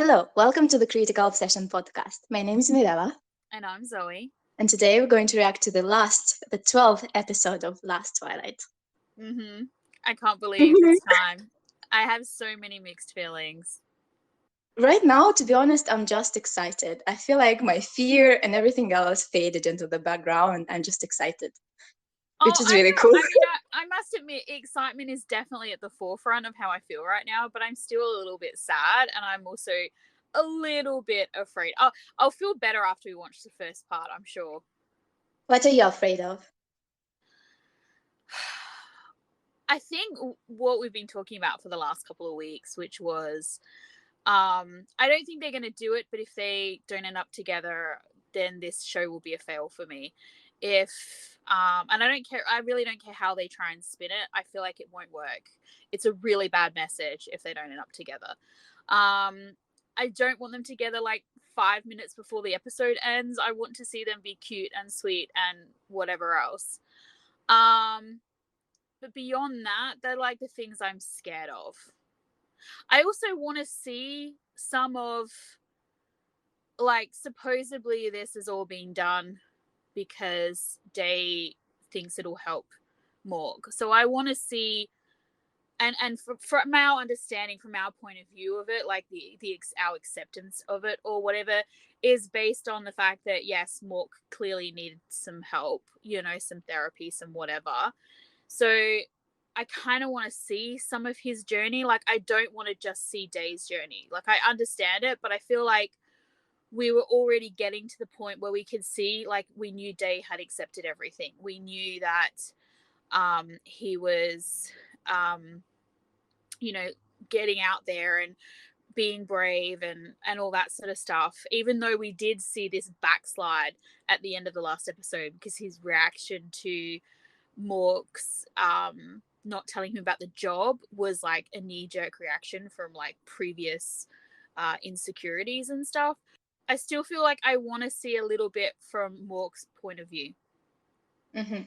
Hello, welcome to the Critical Obsession podcast. My name is Mirella, And I'm Zoe. and today we're going to react to the 12th episode of Last Twilight. I can't believe it's time. I have so many mixed feelings. Right now, to be honest, I'm just excited. I feel like my fear and everything else faded into the background. I'm just excited, which Oh, is I really know. cool. I mean, I must admit, excitement is definitely at the forefront of how I feel right now, but I'm still a little bit sad, and I'm also a little bit afraid. I'll feel better after we watch the first part, I'm sure. What are you afraid of? I think what we've been talking about for the last couple of weeks, which was I don't think they're going to do it, but if they don't end up together, then this show will be a fail for me. If and I don't care, I really don't care how they try and spin it. I feel like it won't work. It's a really bad message if they don't end up together. I don't want them together like 5 minutes before the episode ends. I want to see them be cute and sweet and whatever else. But beyond that, they're like the things I'm scared of. I also want to see some of, like, supposedly this has all been done because Day thinks it'll help Morg. So I want to see, and from our understanding, from our point of view of it, like our acceptance of it or whatever, is based on the fact that yes, Morg clearly needed some help, some therapy, some whatever. So I kind of want to see some of his journey. Like, I don't want to just see Day's journey. Like, I understand it, but I feel like we were already getting to the point where we could see, like, we knew Day had accepted everything. We knew that he was, getting out there and being brave and all that sort of stuff, even though we did see this backslide at the end of the last episode because his reaction to Mork's not telling him about the job was like a knee-jerk reaction from like previous insecurities and stuff. I still feel like I want to see a little bit from Mork's point of view. Mm-hmm.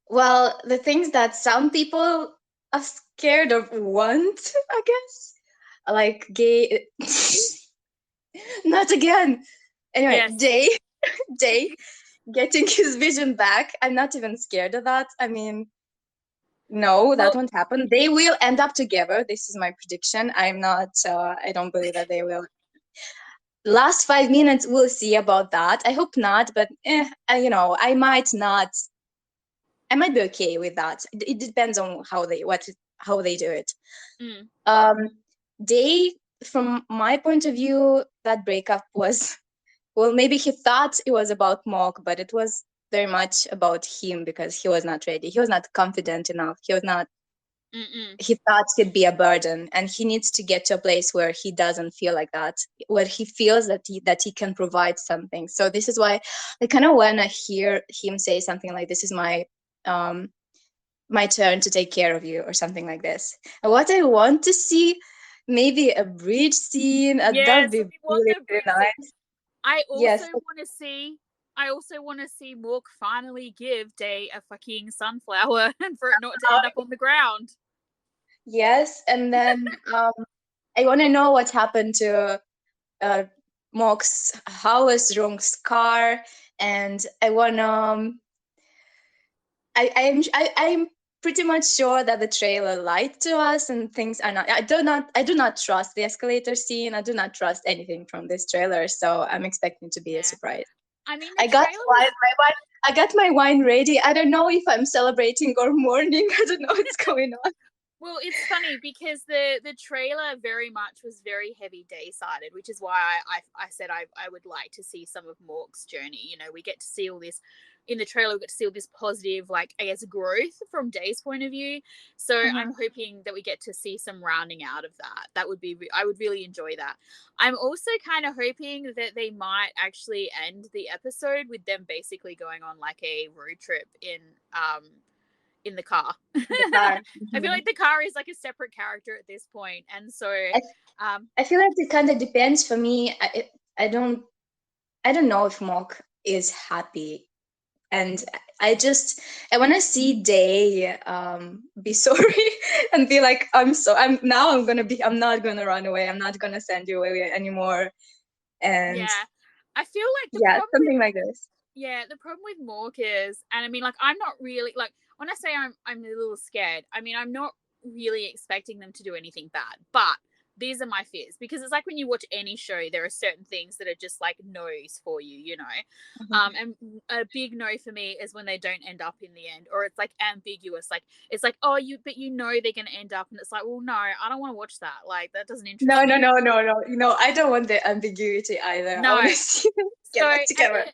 Well, the things that some people are scared of want, I guess, like gay. Not again. Anyway, Yes. Day getting his vision back. I'm not even scared of that. I mean, no, that won't happen. They will end up together. This is my prediction. I'm not, I don't believe that they will. Last 5 minutes, we'll see about that. I hope not, but I might not. I might be okay with that. It depends on how they do it. They, from my point of view, that breakup was, well, maybe he thought it was about Mok, but it was very much about him because he was not ready. He was not confident enough. He was not. He thought he'd be a burden, and he needs to get to a place where he doesn't feel like that, where he feels that he can provide something. So this is why I kind of want to hear him say something like, "This is my turn to take care of you," or something like this. And what I want to see, maybe a bridge scene. That would be really, really nice. I Yes. also want to see Mork finally give Day a fucking sunflower and for it not to end up on the ground. Yes, and then I want to know what happened to Mok's house, Rung's car, and I want to. I'm pretty much sure that the trailer lied to us and things are not. I do not trust the escalator scene. I do not trust anything from this trailer, so I'm expecting to be a surprise. I mean, I got I got my wine ready. I don't know if I'm celebrating or mourning. I don't know what's going on. Well, it's funny because the trailer very much was very heavy Day-sided, which is why I said I would like to see some of Mork's journey. You know, we get to see all this in the trailer. We get to see all this positive, like, I guess, growth from Day's point of view. So I'm hoping that we get to see some rounding out of that. That would be, I would really enjoy that. I'm also kind of hoping that they might actually end the episode with them basically going on like a road trip in the car. I feel like the car is like a separate character at this point, and so I feel like it kind of depends for me. I don't know if Mok is happy And I want to see Day be sorry and be like, I'm not gonna run away. I'm not gonna send you away anymore. And Yeah. I feel like the yeah, problem with something like this. the problem with Mork is, and I mean, like, I'm not really like, when I say I'm a little scared, I mean, I'm not really expecting them to do anything bad, but these are my fears, because it's like when you watch any show, there are certain things that are just like no's for you, you know. Mhm. And a big no for me is when they don't end up in the end, or it's like ambiguous, like it's like, oh, but you know they're gonna end up, and it's like, well, no, I don't want to watch that. Like, that doesn't interest No, no, me. no, no, no. I don't want the ambiguity either. I No. want to see them get So back together.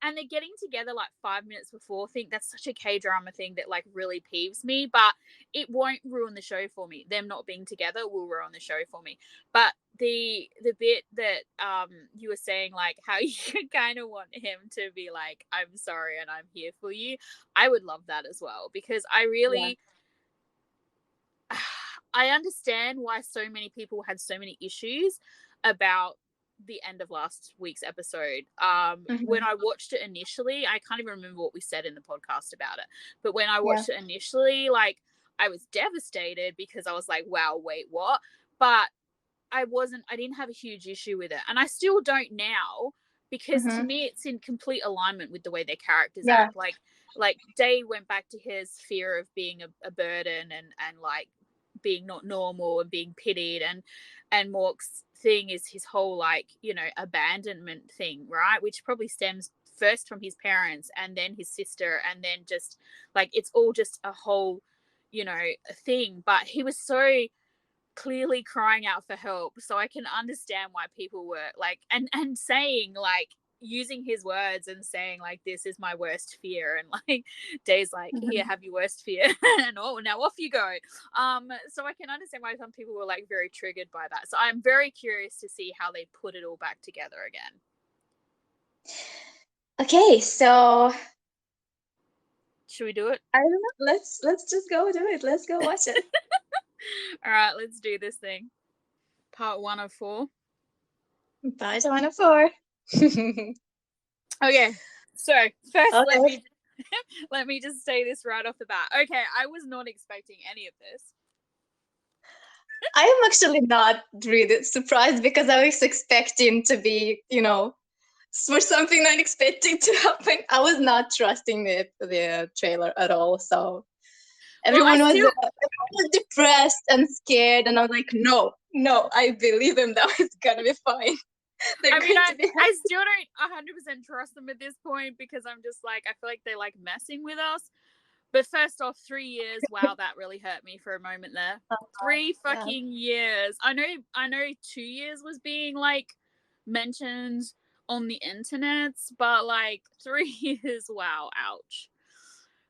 and they're getting together like 5 minutes before. I think that's such a K drama thing that like really peeves me, but it won't ruin the show for me. Them not being together will ruin the show for me. But the bit that you were saying, like how you kind of want him to be like, I'm sorry and I'm here for you, I would love that as well, because I Yeah. really I understand why so many people had so many issues about the end of last week's episode. When Hmm. I watched it initially, I can't even remember what we said in the podcast about it, but when I Yeah. watched it initially, like, I was devastated because I was like, wow, wait, what? But I didn't have a huge issue with it. And I still don't now, because to Hmm. me it's in complete alignment with the way their characters Yeah. act. Like Day went back to his fear of being a burden, and like being not normal and being pitied, and Mork's thing is his whole, like, you know, abandonment thing, right? Which probably stems first from his parents and then his sister, and then just like it's all just a whole, you know, thing. But he was so clearly crying out for help, so I can understand why people were like, and saying, like, using his words and saying like, this is my worst fear, and like Day's like, here, Hmm. have your worst fear, and oh, now off you go. So I can understand why some people were like very triggered by that, so I'm very curious to see how they put it all back together again. Okay, so Should we do it? I don't know. Let's just go do it. Let's go watch it. All right, let's do this thing. Part 1 of 4. Bye, Joanna 4. Okay, so first let Okay. me let me just say this right off the bat. Okay, I was not expecting any of this. I am actually not really surprised because I was expecting to be, for something unexpected to happen. I was not trusting the trailer at all. So Well, everyone was depressed and scared, and I was like, no, no, I believe them that it's gonna be fine. They're I mean, going to be I still don't 100% trust them at this point, because I'm just like, I feel like they like messing with us. But first off, 3 years. Wow, that really hurt me for a moment there. happy. 3 Yeah. fucking years. I know 2 years was being like mentioned on the internet, but like 3 years, wow, ouch.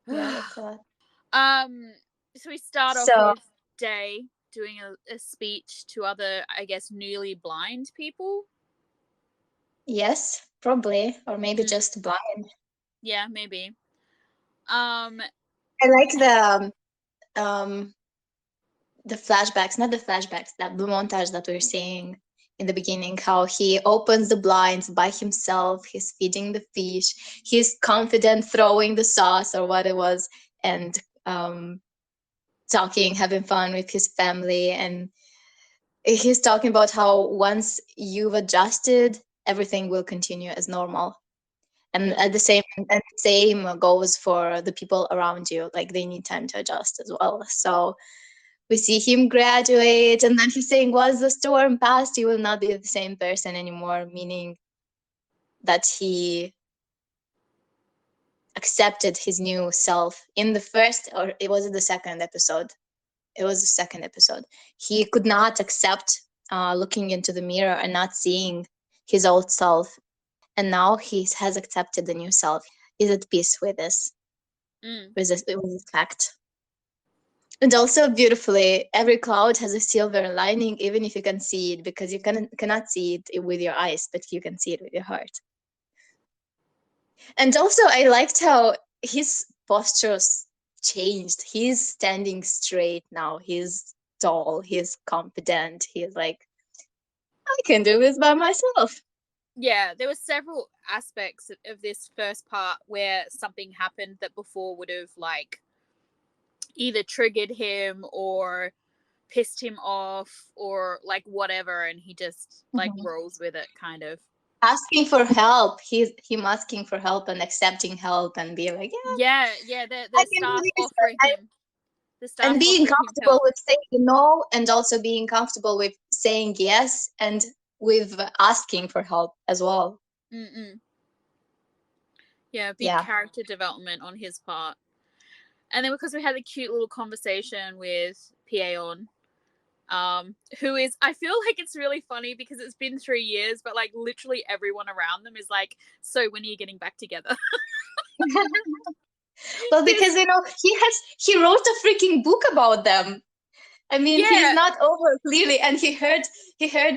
Yeah, that's a lot. So we start off So with Day doing a speech to other, I guess, newly blind people. yes, probably, or maybe Mm, just blind. yeah, maybe. Um, I like the flashbacks, not the flashbacks, that the montage that we are seeing in the beginning, how he opens the blinds by himself, he's feeding the fish, he's confident throwing the sauce or what it was, and talking, having fun with his family. And he's talking about how once you've adjusted, everything will continue as normal. And mm, the same goes for the people around you. Like, they need time to adjust as well. So we see him graduate, and then he's saying, once the storm passed, he will not be the same person anymore, meaning that he accepted his new self in the first, or it was the second episode. It was the second episode. He could not accept looking into the mirror and not seeing his old self. And now he has accepted the new self. He's at peace with this, mm. with this fact. And also, beautifully, every cloud has a silver lining, even if you can see it, because you cannot see it with your eyes, but you can see it with your heart. And also, I liked how his postures changed. He's standing straight now. He's tall. He's confident. He's like, I can do this by myself. Yeah, there were several. aspects of this first part where something happened that before would have like either triggered him or pissed him off or like whatever, and he just like rolls with it, kind of asking for help. Him asking for help and accepting help and be like, yeah, I the can do staff this. offering him And being comfortable help. with saying no, and also being comfortable with saying yes, and with asking for help as well. Yeah, big character development on his part. And then because we had a cute little conversation with Pt.2, who is, I feel like it's really funny because it's been 3 years, but like literally everyone around them is like, so when are you getting back together? Well, because he wrote a freaking book about them. I mean, he's not over, clearly, and he heard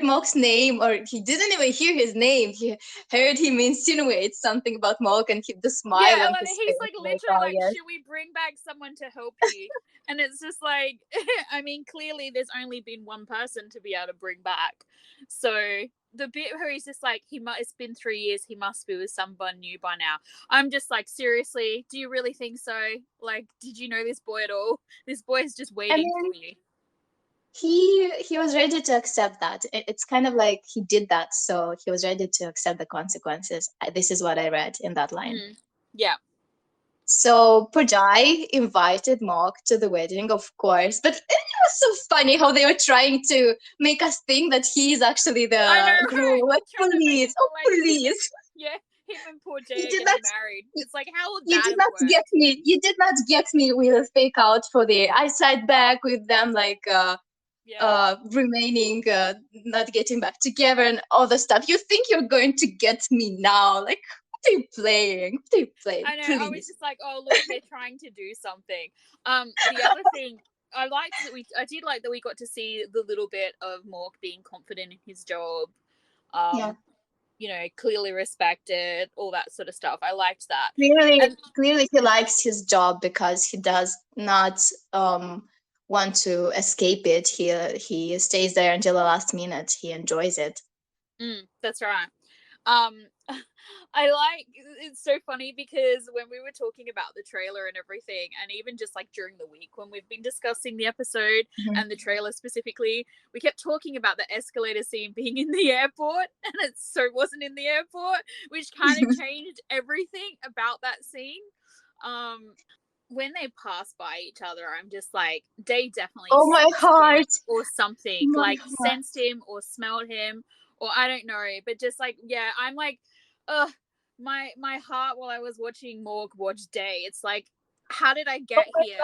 Mok's name, or he didn't even hear his name. He heard him insinuate something about Mok, and the smile on his face. He's like literally like, should we bring back someone to help you? And it's just like, I mean, clearly there's only been one person to be able to bring back. So the bit where he's just like, it's been 3 years, he must be with someone new by now. I'm just like, seriously, do you really think so? Like, did you know this boy at all? This boy is just waiting for you. He was ready to accept that. It's kind of like he did that, so he was ready to accept the consequences. This is what I read in that line. Yeah. So Pujai invited Mok to the wedding, of course, but it was so funny how they were trying to make us think that he's actually the groom. Like, please, please. Yeah, him and poor Jay are getting married. It's like, how would that did not work? get me. You did not get me with a fake out for the eyesight back with them, like remaining, not getting back together and all the stuff. You think you're going to get me now? Like, what are you playing? I know. Please. I was just like, oh look, they're trying to do something. The other thing I liked I did like that we got to see the little bit of Mork being confident in his job. You know, clearly respected, all that sort of stuff. I liked that. Clearly he likes his job because he does not want to escape it. He stays there until the last minute. He enjoys it. That's right. It's so funny because when we were talking about the trailer and everything, and even just like during the week when we've been discussing the episode and the trailer specifically, we kept talking about the escalator scene being in the airport, and it wasn't in the airport, which kind of changed everything about that scene. When they pass by each other, I'm just like, they definitely my heart or something, sensed him or smelled him, or I don't know, but just like, yeah, I'm like, my heart while I was watching Mork watch Day, it's like, how did I get here?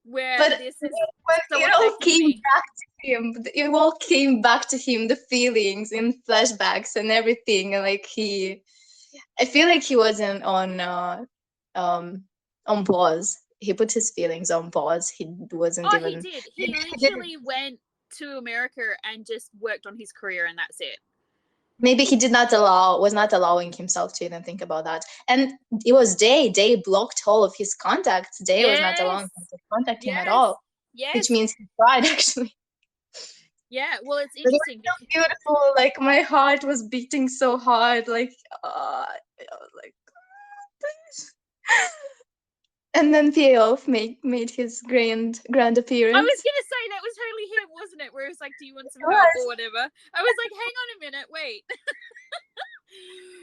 Where this is so it all came back to him. It all came back to him, the feelings in flashbacks and everything. And like I feel like he wasn't on pause. He put his feelings on pause. He wasn't even. He did. He literally went to America and just worked on his career, and that's it. Maybe he was not allowing himself to even think about that. And it was Day. Day blocked all of his contacts. Day was not allowing him to contact him at all. Yes. Which means he tried, actually. Yeah, well, it's interesting. It was so beautiful. Like, my heart was beating so hard. Like, please. And then P.O. made his grand appearance. I was gonna say that was totally him, wasn't it? Where it was like, "Do you want some help or whatever?" I was like, "Hang on a minute, wait."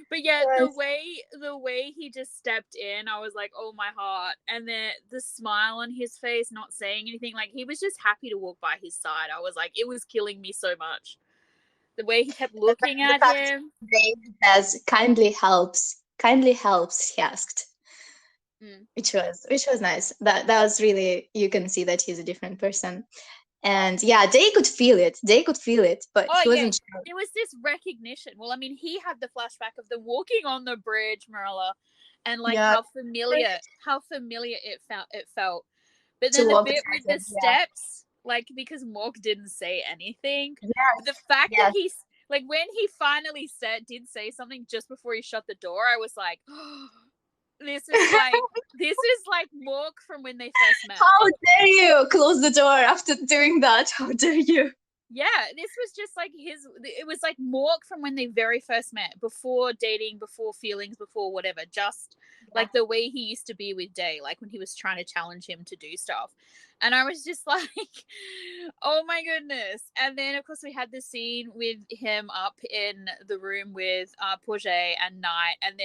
But yeah, the way he just stepped in, I was like, "Oh, my heart!" And then the smile on his face, not saying anything, like he was just happy to walk by his side. I was like, it was killing me so much. The way he kept looking at him. David says, "Kindly helps." He asked. Which was nice. That was really, you can see that he's a different person. And yeah, they could feel it, but he wasn't sure. There was this recognition. Well, I mean, he had the flashback of them walking on the bridge, Marilla, and like how familiar it felt. But then the bit with the steps, like, because Mork didn't say anything. The fact that he's like, when he finally did say something just before he shut the door, I was like, oh, This is like Mork from when they first met. How dare you close the door after doing that? How dare you? Yeah, this was just like it was like Mork from when they very first met, before dating, before feelings, before whatever, just like the way he used to be with Day, like when he was trying to challenge him to do stuff. And I was just like, oh my goodness. And then of course we had the scene with him up in the room with Porget and Knight, and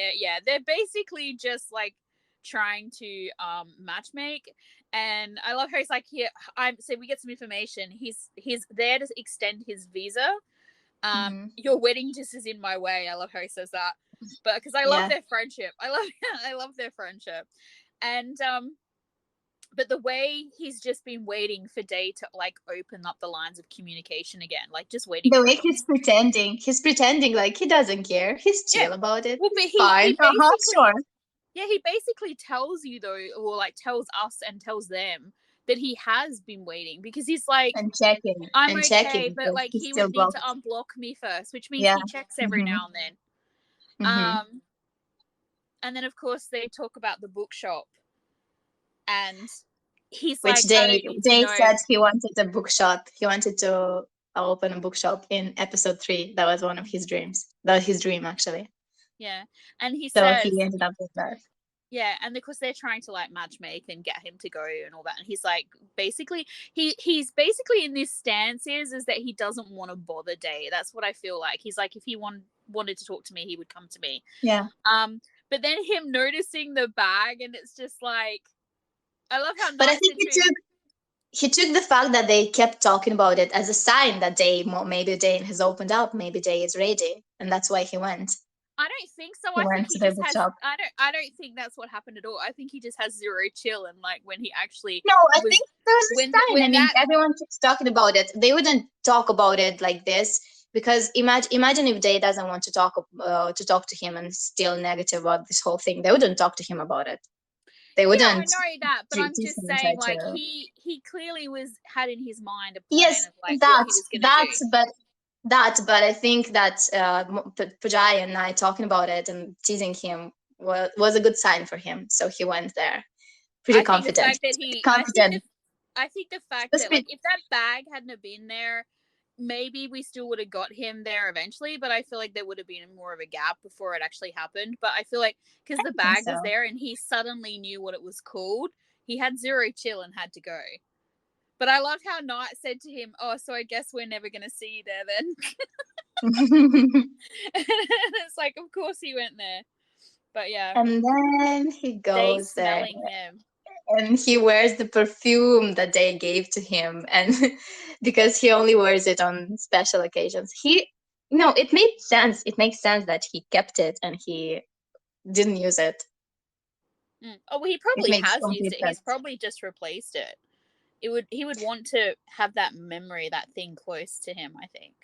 they're basically just like trying to matchmake. And I love how he's like, here, so we get some information. He's there to extend his visa. Your wedding just is in my way. I love how he says that, but because I love their friendship. I love their friendship. And but the way he's just been waiting for Day to like open up the lines of communication again, like just waiting. The way he's pretending like he doesn't care. He's chill about it. Well, but Fine. he basically, Sure. yeah, he basically tells you though, or like tells us and tells them that he has been waiting, because he's like, And checking. I'm and okay, checking but like he would need to unblock me first, which means he checks every now and then. And then of course they talk about the bookshop, and he's Which like, I don't need to know. said he wanted a bookshop. He wanted to open a bookshop in episode 3. That was one of his dreams. That was his dream, actually. Yeah, and he So says, he ended up with that. yeah, and because they're trying to like matchmake and get him to go and all that, and he's like, basically, he's basically in this stance is that he doesn't want to bother Day. That's what I feel like. He's like, if he wanted to talk to me, he would come to me. Yeah. But then him noticing the bag, and it's just like, I love how. But I think he took the fact that they kept talking about it as a sign that maybe Day has opened up, maybe Day is ready, and that's why he went. I don't think so. I think he just has. I don't think that's what happened at all. I think he just has zero chill, and like when he actually. No, I think there's a sign. I mean, everyone keeps talking about it. They wouldn't talk about it like this, because imagine if Day doesn't want to talk to him and still negative about this whole thing. They wouldn't talk to him about it. They wouldn't. Yeah, I know that, but I'm just saying, like he clearly had in his mind a plan of like what he was going to do. But I think that Pujai and I talking about it and teasing him was a good sign for him. So he went there pretty confident. I think the fact that like if that bag hadn't have been there, maybe we still would have got him there eventually, but I feel like there would have been more of a gap before it actually happened. But I feel like because the bag was there and he suddenly knew what it was called, he had zero chill and had to go. But I loved how Knight said to him, oh, so I guess we're never going to see you there then. It's like, of course he went there. But yeah. And then he goes there. Him. And he wears the perfume that they gave to him. And because he only wears it on special occasions. It made sense. It makes sense that he kept it and he didn't use it. Oh, well, he probably has used it. He's probably just replaced it. He would want to have that memory, that thing close to him, I think.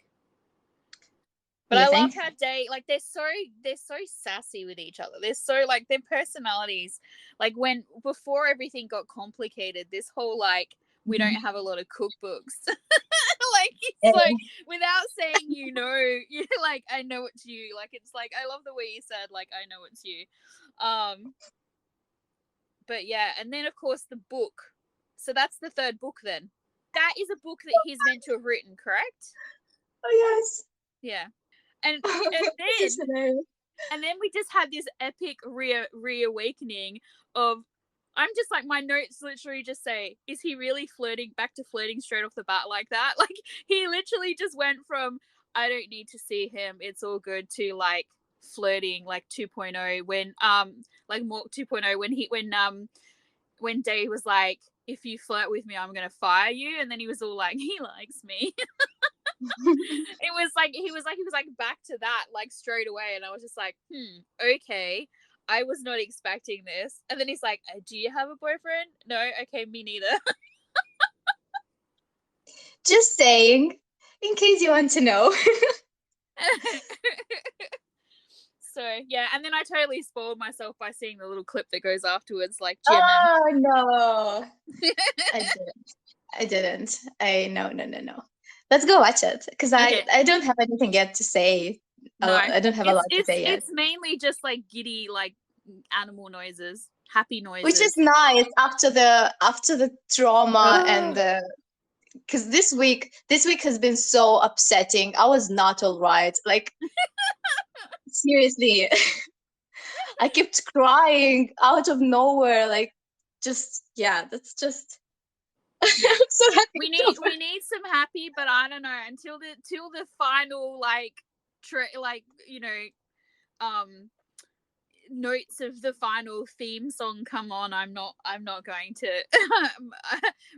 But I love how Day, like they're so sassy with each other. They're so like their personalities, like before everything got complicated, this whole like we don't have a lot of cookbooks. Like it's like without saying you're like I know it's you. Like it's like I love the way you said like I know it's you. But yeah, and then of course the book. So that's the third book then. That is a book that he's meant to have written, correct? Oh yes. Yeah. And then we just had this epic reawakening of I'm just like my notes literally just say, is he really back to flirting straight off the bat like that? Like he literally just went from I don't need to see him, it's all good, to like flirting like 2.0 when like more 2.0 when Day was like, if you flirt with me, I'm gonna fire you, and then he was all like, he likes me. It was like he was like back to that like straight away, and I was just like, okay, I was not expecting this. And then he's like, do you have a boyfriend? No, okay, me neither. Just saying, in case you want to know. So yeah, and then I totally spoiled myself by seeing the little clip that goes afterwards, like Jim. Oh no, I didn't. No. Let's go watch it because I don't have anything yet to say. No, I don't have a lot to say yet. It's mainly just like giddy, like animal noises, happy noises, which is nice after the trauma and the because this week has been so upsetting. I was not all right. Like, seriously, I kept crying out of nowhere. Like, just, yeah, that's just. Yeah. I'm so happy We it's need over. we need some happy, but I don't know, until the final like notes of the final theme song come on. I'm not going to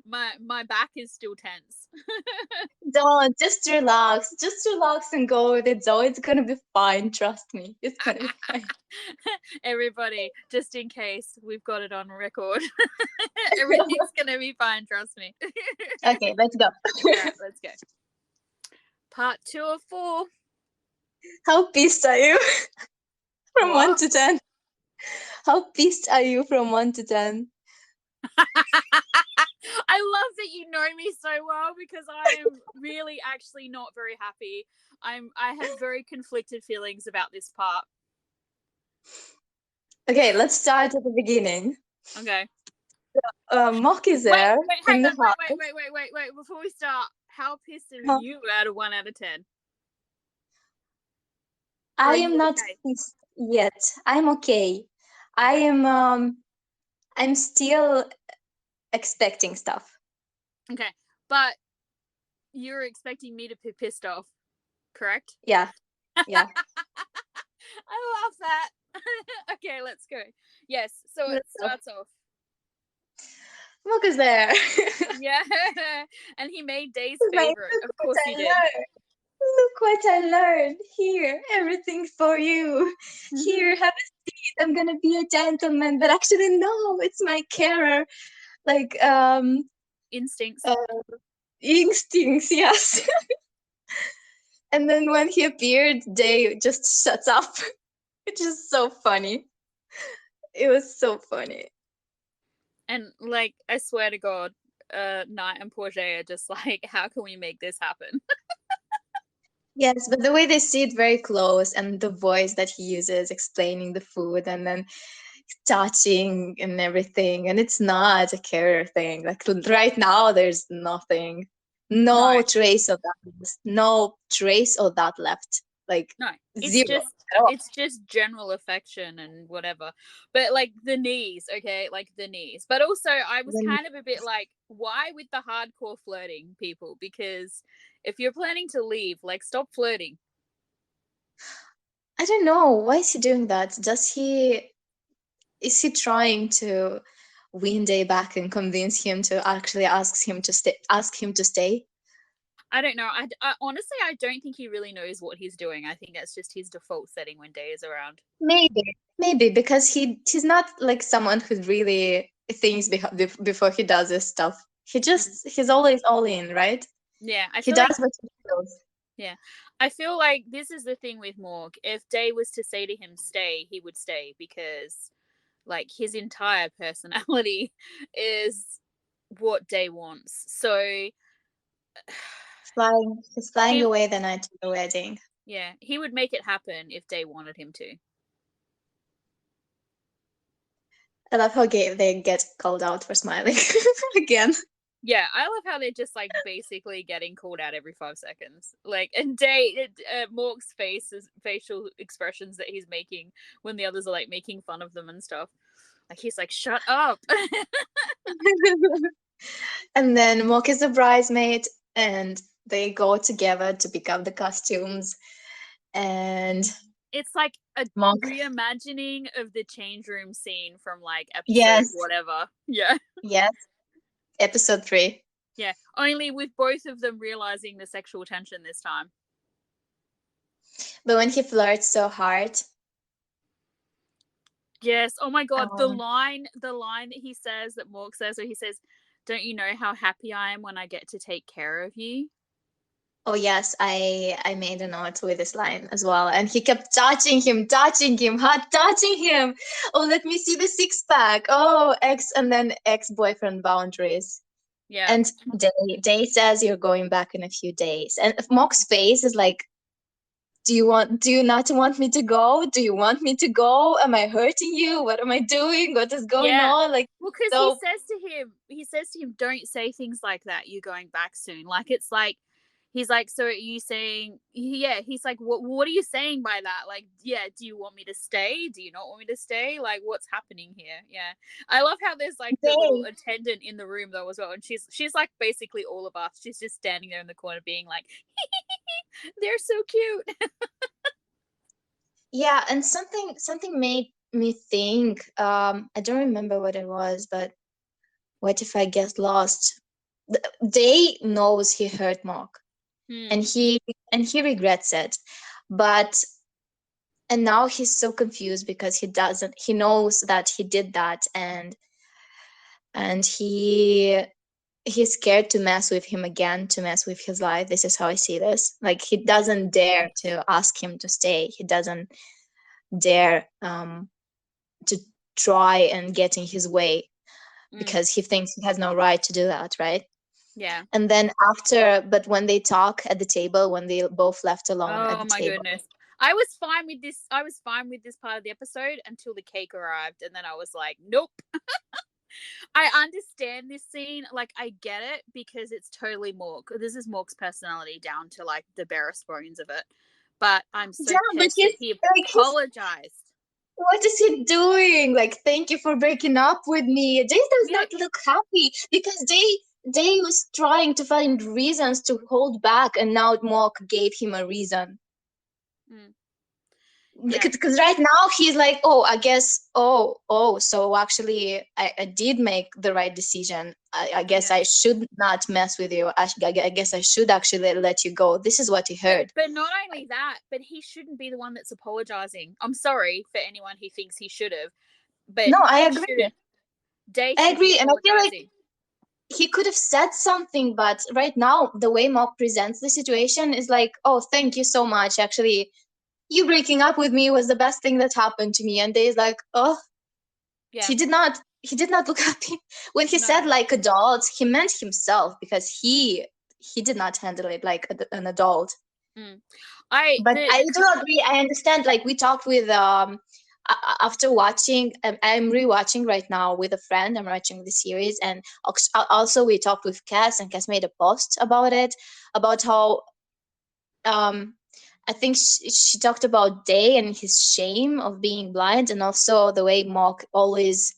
my back is still tense. Don't, just relax and go with it. Zoe, it's gonna be fine. Trust me, it's gonna be fine. Everybody, just in case, we've got it on record. Everything's gonna be fine, trust me. Okay, let's go. All right, let's go. Part 2 of 4. How pissed are you? From What? 1 to 10. How pissed are you from 1 to 10? I love that you know me so well, because I am really actually not very happy. I have very conflicted feelings about this part. Okay, let's start at the beginning. Okay. Mock is Wait, there hang in the on, house. wait. Before we start, how pissed are Huh. you out of 1 out of 10? Or I are am you not okay? pissed yet. I'm okay. I am I'm still expecting stuff. Okay, but you're expecting me to be pissed off, correct? Yeah. Yeah. I love that. Okay, let's go. Yes, so it Let's go. starts off. Mock is there. Yeah, and he made Day's He's like, favorite. look Of what course I he did. learned. Look what I learned. Here, everything for you. Here, have a seat. I'm gonna be a gentleman, but actually no, it's my carer. Like Instincts. instincts, yes. And then when he appeared, they just shuts up. Which is so funny. It was so funny. And like, I swear to God, Knight and Portia are just like, how can we make this happen? Yes, but the way they sit very close and the voice that he uses explaining the food and then touching and everything, and it's not a carer thing. Like right now, there's nothing, no No, trace of that, no trace of that left. Like no. It's zero just at all. it's just general affection and whatever. But like the knees, okay? Like the knees. But also I was Then kind of a bit like, why with the hardcore flirting, people? Because if you're planning to leave, like, stop flirting. I don't know why is he doing that. Is he trying to win Day back and convince him to actually ask him to stay? Ask him to stay? I don't know. I honestly, I don't think he really knows what he's doing. I think that's just his default setting when Day is around. Maybe because he's not like someone who really thinks before he does this stuff. He's always all in, right? Yeah, I He feel like does what he feels. Yeah. I feel like this is the thing with Morg. If Day was to say to him stay, he would stay, because like his entire personality is what Day wants. So He's flying he away the night of the wedding. yeah, he would make it happen if Day wanted him to. I love how they get called out for smiling again. Yeah, I love how they're just like basically getting called out every 5 seconds. Like, and Day, Morg's facial expressions that he's making when the others are like making fun of them and stuff. Like, he's like, shut up. And then Mock is a bridesmaid, and they go together to pick up the costumes. And It's like a Mock, reimagining of the change room scene from like episode yes, whatever. Yeah. yes, episode 3. Yeah. Only with both of them realizing the sexual tension this time. But when he flirts so hard, Yes. Oh my God. The um, line that he says, that Mork says, where he says, "Don't you know how happy I am when I get to take care of you?" oh yes, I made a note with this line as well, and he kept touching him, hot touching him. Oh, let me see the six pack. Oh, and then ex-boyfriend boundaries. Yeah. And Day says you're going back in a few days, and Mock's face is like do you not want me to go? Do you want me to go? Am I hurting you? What am I doing? What is going Yeah. on? Like, Well, because so he says to him, don't say things like that. You're going back soon. Like, it's like, he's like, so are you saying, yeah, he's like, what are you saying by that? Like, yeah, do you want me to stay? Do you not want me to stay? Like, what's happening here? Yeah. I love how there's like the little they, attendant in the room though as well. And she's like basically all of us. She's just standing there in the corner being like, they're so cute. yeah, and something made me think, I don't remember what it was, but what if I get lost? Day knows he hurt Mark, Hmm. and he regrets it. But and now he's so confused because he knows that he did that, and he's scared to mess with him again, to mess with his life. This is how I see this. Like, he doesn't dare to ask him to stay. He doesn't dare to try and get in his way Mm. because he thinks he has no right to do that, right? Yeah. And then but when they talk at the table, when they both left alone at Oh the my table. goodness. I was fine with this. I was fine with this part of the episode until the cake arrived, and then I was like, nope. I understand this scene. Like, I get it because it's totally Mork. This is Mork's personality down to like the barest bones of it. But I'm so Yeah, but pissed that he he's apologized. what is he doing? Like, thank you for breaking up with me. Jay does Yeah. not look happy because Jay was trying to find reasons to hold back, and now Mock gave him a reason. Mm, yeah. Because right now he's like, oh, I guess, so actually I did make the right decision. I guess Yeah. I should not mess with you. I guess I should actually let you go. This is what he heard. But not only that, but he shouldn't be the one that's apologizing. I'm sorry for anyone who thinks he should have, but No, I he agree. shouldn't. Day I should be agree. And I feel like apologizing. he could have said something, but right now the way Mock presents the situation is like, oh, thank you so much. Actually, you breaking up with me was the best thing that happened to me. And Day's like, oh, Yeah. he did not look happy. When he No. said like adults, he meant himself because he did not handle it like an adult. Mm. I But I the do agree. I understand. Like, we talked with after watching, I'm rewatching right now with a friend. I'm watching the series, and also we talked with Cass, and Cass made a post about it, about how um I think she talked about Day and his shame of being blind, and also the way Mock always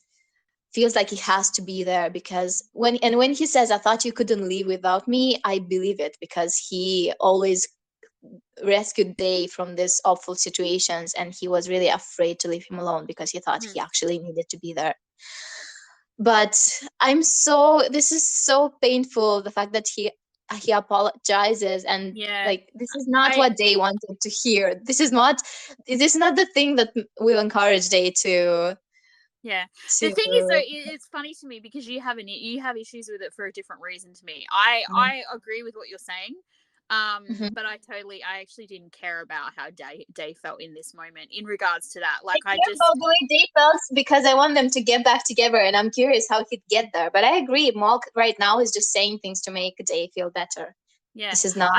feels like he has to be there. Because when he says, I thought you couldn't leave without me, I believe it, because he always rescued Day from these awful situations, and he was really afraid to leave him alone because he thought mm, he actually needed to be there. But this is so painful, the fact that he apologizes, and yeah. like, this is not I what Day wanted to hear. This is not the thing that will encourage Day Yeah. The to thing is though, it's funny to me because you have issues with it for a different reason to me. I agree with what you're saying. Mhm. But I actually didn't care about how Day felt in this moment in regards to that. I Like, I care just about the way Day felt because I want them to get back together, and I'm curious how he'd get there. But I agree, Mark right now is just saying things to make Day feel better. yeah. This is not.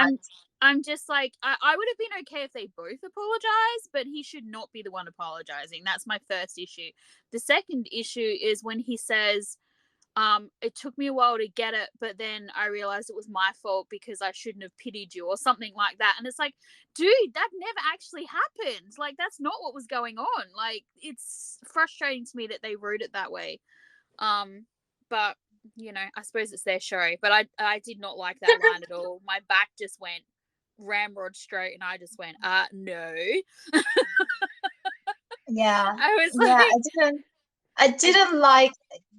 I'm just like, I would have been okay if they both apologized, but he should not be the one apologizing. That's my first issue. The second issue is when he says, it took me a while to get it, but then I realized it was my fault because I shouldn't have pitied you or something like that. And it's like, dude, that never actually happened. Like, that's not what was going on. Like, it's frustrating to me that they wrote it that way. But I suppose it's their show. But I did not like that line at all. My back just went ramrod straight, and I just went, no. Yeah, I was yeah. like, I I didn't like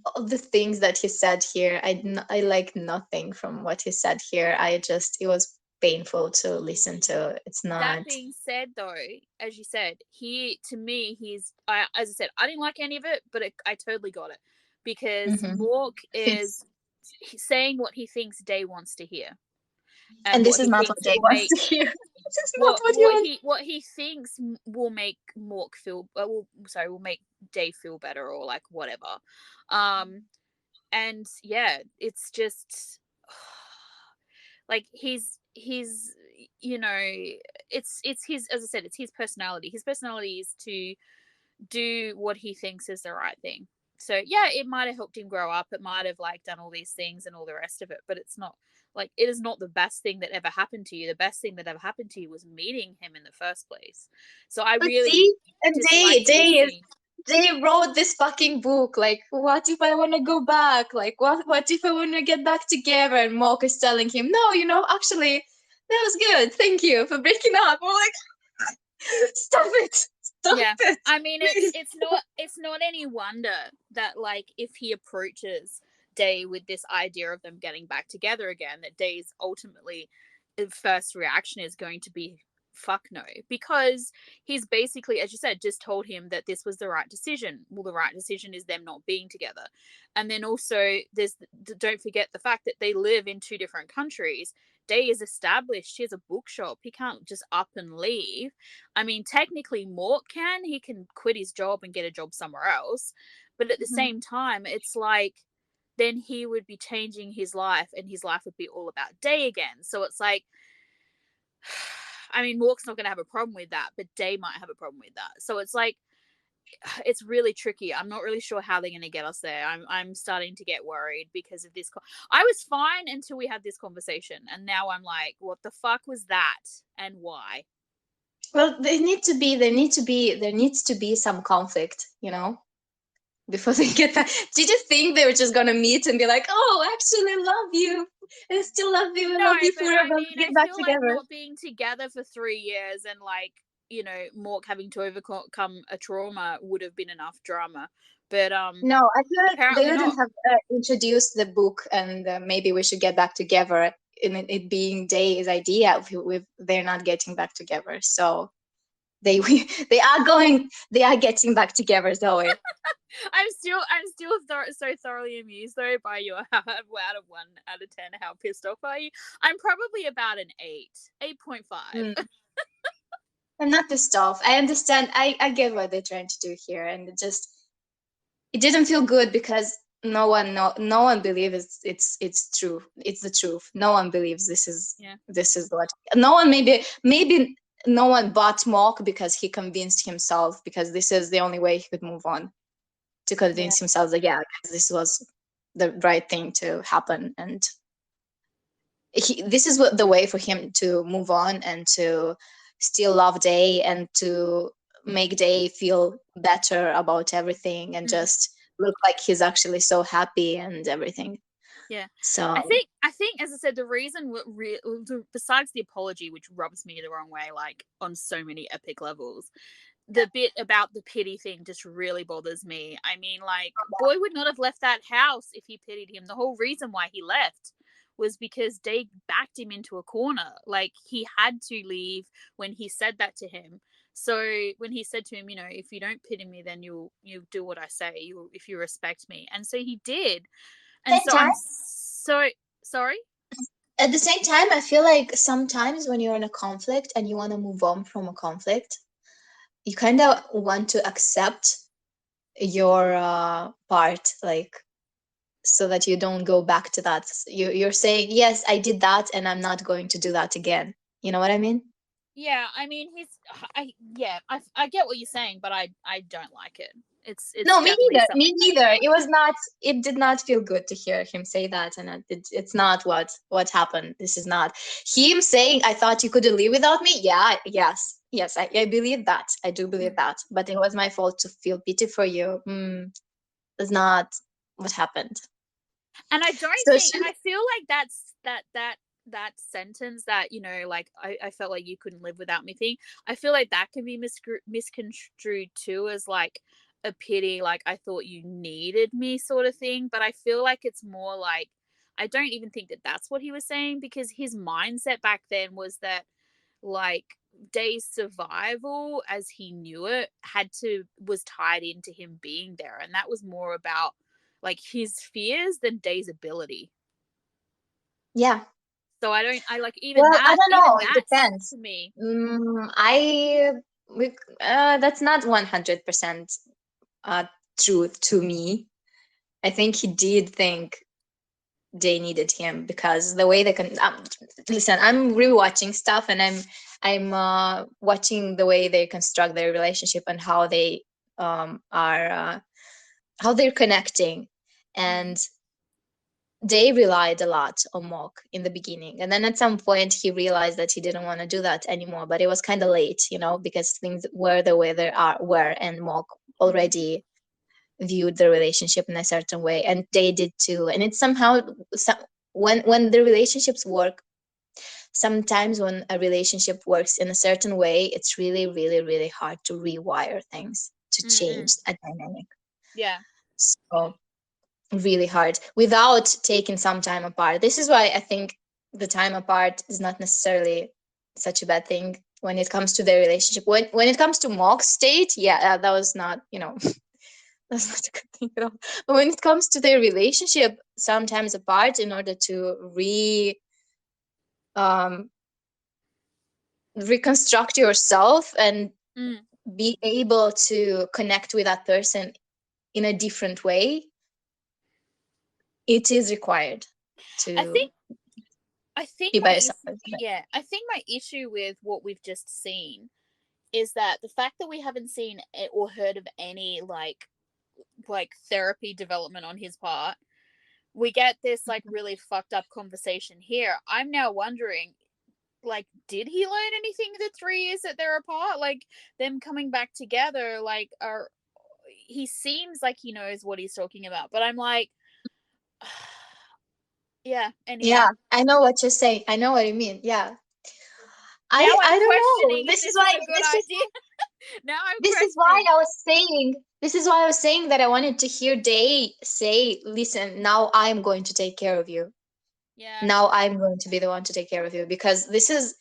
all the things that he said here. I like nothing from what he said here. It was painful to listen to. It's that not. being said, though, as you said, he to me, as I said, I didn't like any of it, but I totally got it because Hmm. Mork is saying what he thinks Day wants to hear and And this what is he not what thinks Jay will wants make to hear. This is not what he wants. what he thinks will make Mork feel will make Day feel better or like whatever. And yeah, it's just like he's you know, it's his, as I said, it's his personality. His personality is to do what he thinks is the right thing. So yeah, it might have helped him grow up. It might have like done all these things and all the rest of it, but it's not like, it is not the best thing that ever happened to you. The best thing that ever happened to you was meeting him in the first place. So I But really see, and dislike this scene. they wrote this fucking book. Like, what if I want to go back? Like, what if I want to get back together? And Mark is telling him, no, actually, that was good. Thank you for breaking up. We're like, stop it, stop Yeah, it. I mean, Please. it's not any wonder that, like, if he approaches Day with this idea of them getting back together again, that Day's ultimately first reaction is going to be fuck no, because he's basically, as you said, just told him that this was the right decision. Well, the right decision is them not being together. And then also there's, don't forget the fact that they live in two different countries. Day is established, he has a bookshop, he can't just up and leave. I mean, technically Mort can, he can quit his job and get a job somewhere else, but at the Mhm. same time it's like, then he would be changing his life and his life would be all about Day again. So it's like, I mean, Mork's not going to have a problem with that, but Day might have a problem with that. So it's like, it's really tricky. I'm not really sure how they're going to get us there. I'm starting to get worried because of this. I was fine until we had this conversation, and now I'm like, what the fuck was that, and why? Well, there needs to be some conflict, before they get that. Did you think they were just gonna meet and be like, "Oh, actually, I love you. I still love you. I No, love you but I forever. mean, Get I back feel like together." not being together for 3 years and like, you know, Mork having to overcome a trauma would have been enough drama. But No, I feel like they apparently wouldn't not. have introduced the book, and maybe we should get back together. In it being Day's idea if they're not getting back together, so they they are getting back together, Zoe. I'm still so thoroughly amused though by your out of 1 out of 10. How pissed off are you? I'm probably about an 8.5. Mm. I'm not pissed off. I understand. I get what they're trying to do here, and it didn't feel good because no one believes it's true. It's the truth. No one believes Yeah, this is what. No one, maybe no one bought Mark because he convinced himself, because this is the only way he could move on, to yeah. convince himself that, yeah, this was the right thing to happen, and this is what the way for him to move on and to still love Day and to make Day feel better about everything and Mm. just look like he's actually so happy and everything. Yeah, So I think, as I said, the reason, besides the apology, which rubs me the wrong way, like on so many epic levels, the bit about the pity thing just really bothers me. I mean, like, Boy would not have left that house if he pitied him. The whole reason why he left was because Day backed him into a corner. Like, he had to leave when he said that to him. So when he said to him, you know, if you don't pity me, then you'll do what I say. You, if you respect me, and so he did. And same so time I'm so sorry. at the same time, I feel like sometimes when you're in a conflict and you want to move on from a conflict, you kind of want to accept your part, like, so that you don't go back to that. You're saying, yes, I did that and I'm not going to do that again. You know what I mean? Yeah, I mean, I get what you're saying, but I don't like it. It's No, me definitely neither. something Me I don't neither. like. It did not feel good to hear him say that, and it's not what happened. This is not him saying, "I thought you couldn't live without me." Yeah, yes, I believe that. I do believe Mm. that. But it was my fault to feel pity for you. That's not what happened. And I don't So think, she, and I feel like that sentence that, you know, like, I felt like you couldn't live without me thing. I feel like that can be misconstrued too as like a pity, like I thought you needed me sort of thing. But I feel like it's more like, I don't even think that that's what he was saying, because his mindset back then was that, like, Day's survival as he knew it was tied into him being there, and that was more about like his fears than Day's ability. yeah. So I like, Well, I don't even know. It that depends. to me. I that's not 100% truth to me. I think he did think they needed him, because the way they can listen, I'm rewatching stuff, and I'm watching the way they construct their relationship and how they are how they're connecting. And they relied a lot on Mok in the beginning, and then at some point he realized that he didn't want to do that anymore, but it was kind of late, because things were the way they were, and Mok already viewed the relationship in a certain way, and they did too. And it's somehow when the relationships work, sometimes when a relationship works in a certain way, it's really, really, really hard to rewire things, to change a dynamic. Yeah. So really hard without taking some time apart. This is why I think the time apart is not necessarily such a bad thing when it comes to their relationship. When it comes to Mok's state, yeah, that was not, that's not a good thing at all. But when it comes to their relationship, sometimes apart, in order to um, reconstruct yourself and be able to connect with that person in a different way, it is required to I think be by my yourself. I think my issue with what we've just seen is that the fact that we haven't seen or heard of any like therapy development on his part, we get this like really fucked up conversation here. I'm now wondering, like, did he learn anything the 3 years that they're apart? Like, them coming back together, like, he seems like he knows what he's talking about, but I'm like, yeah. Anyway, Yeah, I know what you're saying. I know what you mean. Yeah. now I'm I don't know. questioning if this is a good idea. Now I'm this is why I was saying that I wanted to hear Day say, listen, now I'm going to take care of you. Yeah. Now I'm going to be the one to take care of you, because this is,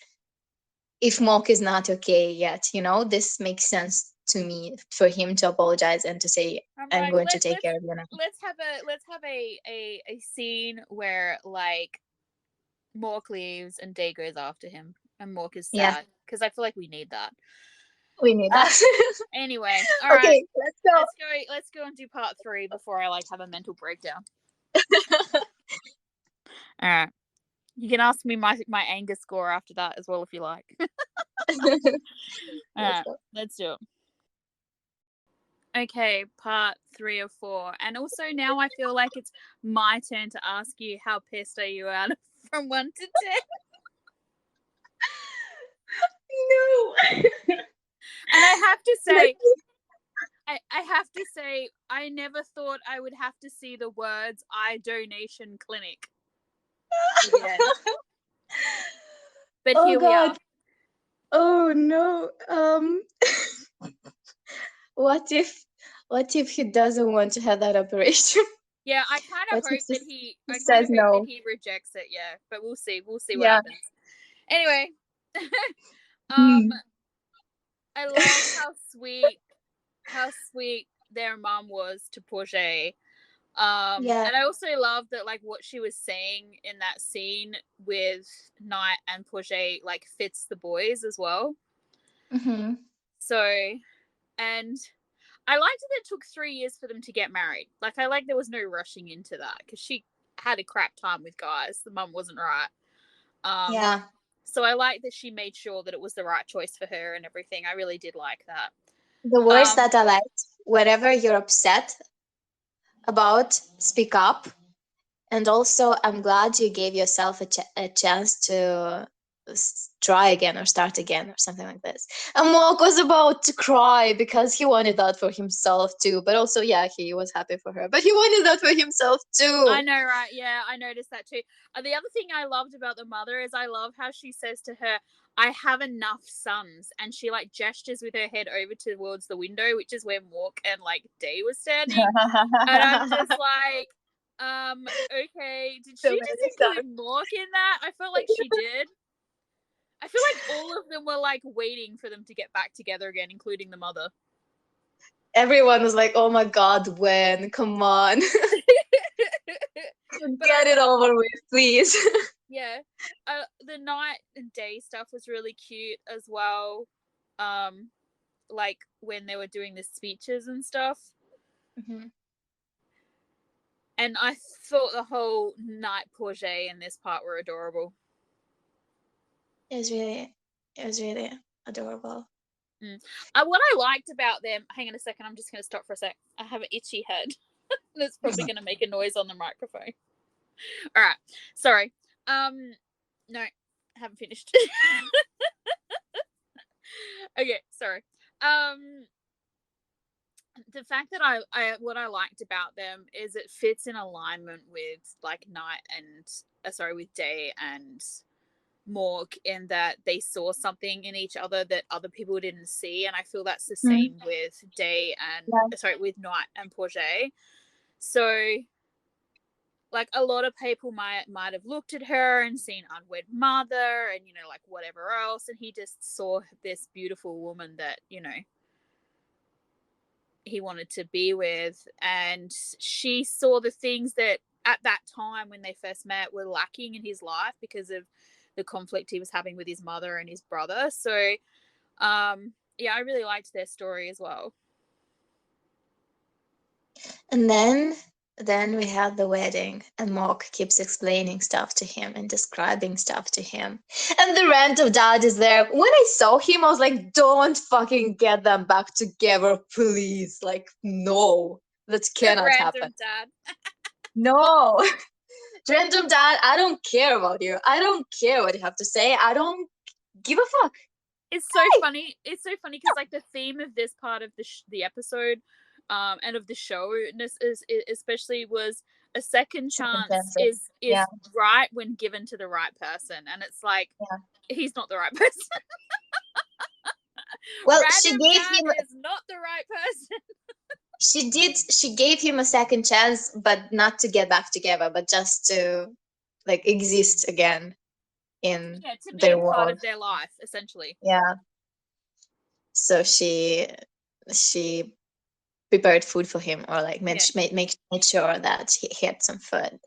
if Mok is not okay yet, this makes sense to me for him to apologize and to say, I'm like, going to take care of you now. Let's have a scene where like Mork leaves and Day goes after him and Mork is sad, because I feel like we need that. We need that. Anyway, all right. Okay, let's go. Let's go and do part 3 before I like have a mental breakdown. All right. You can ask me my anger score after that as well if you like. All right, let's do it. Okay, part 3 of 4. And also now I feel like it's my turn to ask you, how pissed are you out of from 1 to 10? No. And I have to say, I never thought I would have to see the words "eye donation clinic" again. But here we are. Oh no. What if he doesn't want to have that operation? Yeah, I kind of hope that he rejects it. Yeah, but we'll see. We'll see what happens. Anyway, I love how sweet their mom was to Portia. And I also love that like what she was saying in that scene with Knight and Portia like fits the boys as well. So, and I liked that it took 3 years for them to get married. Like, I like there was no rushing into that, because she had a crap time with guys. The mum wasn't right. So I like that she made sure that it was the right choice for her and everything. I really did like that. The words that I liked: whatever you're upset about, speak up. And also, I'm glad you gave yourself a chance to try again or start again or something like this. And Mok was about to cry because he wanted that for himself too. But also, yeah, he was happy for her, but he wanted that for himself too. I know, right? Yeah, I noticed that too. The other thing I loved about the mother is I love how she says to her, "I have enough sons," and she like gestures with her head over towards the window, which is where Mork and like Day was standing. And I'm just like, okay, did she just include Mork in that? I felt like she did. I feel like all of them were like waiting for them to get back together again, including the mother. Everyone was like, "Oh my god, when? Come on." Get it over with, please. Yeah. The Night and Day stuff was really cute as well. Like when they were doing the speeches and stuff. And I thought the whole night Porget in this part were adorable. It was really adorable. What I liked about them, hang on a second, I'm just going to stop for a sec. I have an itchy head. That's probably going to make a noise on the microphone. All right, sorry. No, I haven't finished. Okay, sorry. The fact that I what I liked about them is it fits in alignment with like Night and with Day and Morg, in that they saw something in each other that other people didn't see, and I feel that's the same with Day and with Night and Porget. So like a lot of people might have looked at her and seen unwed mother and like whatever else, and he just saw this beautiful woman that he wanted to be with, and she saw the things that at that time when they first met were lacking in his life because of the conflict he was having with his mother and his brother. So yeah, I really liked their story as well. And then we had the wedding, and Mark keeps explaining stuff to him and describing stuff to him. And the random dad is there. When I saw him, I was like, don't fucking get them back together, please. Like, no, that cannot happen. Dad. No. Random dad, I don't care about you. I don't care what you have to say. I don't give a fuck. It's so funny. It's so funny because like the theme of this part of the episode and of the show is especially was a second chance is right when given to the right person, and it's like he's not the right person. Well, Random she gave him is not the right person. She gave him a second chance, but not to get back together, but just to like exist again in to be their a part world of their life, essentially. Yeah. So she prepared food for him, or like made sure that he had some food.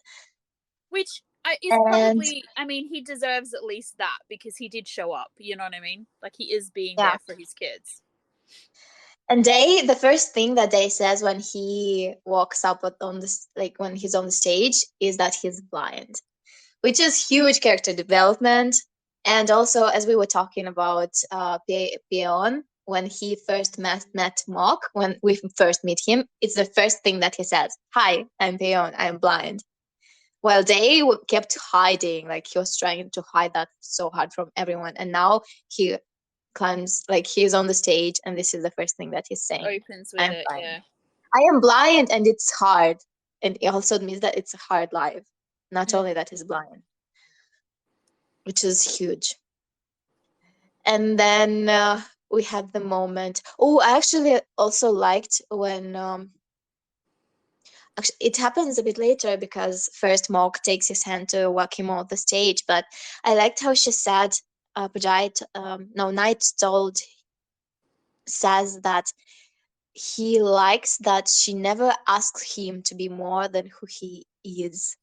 Which is probably, I mean, he deserves at least that because he did show up. You know what I mean? Like he is being there for his kids. And the first thing that Day says when he walks up on this, like when he's on the stage, is that he's blind, which is huge character development. And also, as we were talking about Peon, when he first met Mock, when we first meet him, it's the first thing that he says, "Hi, I'm Peon, I'm blind." While Day kept hiding, like he was trying to hide that so hard from everyone. And now he climbs, like he's on the stage, and this is the first thing that he's saying. Opens with it, blind. I am blind, and it's hard. And it also means that it's a hard life. Not only that he's blind, which is huge. And then we had the moment. Oh, I actually also liked when actually it happens a bit later, because first Mark takes his hand to walk him off the stage. But I liked how she said, Night says that he likes that she never asks him to be more than who he is.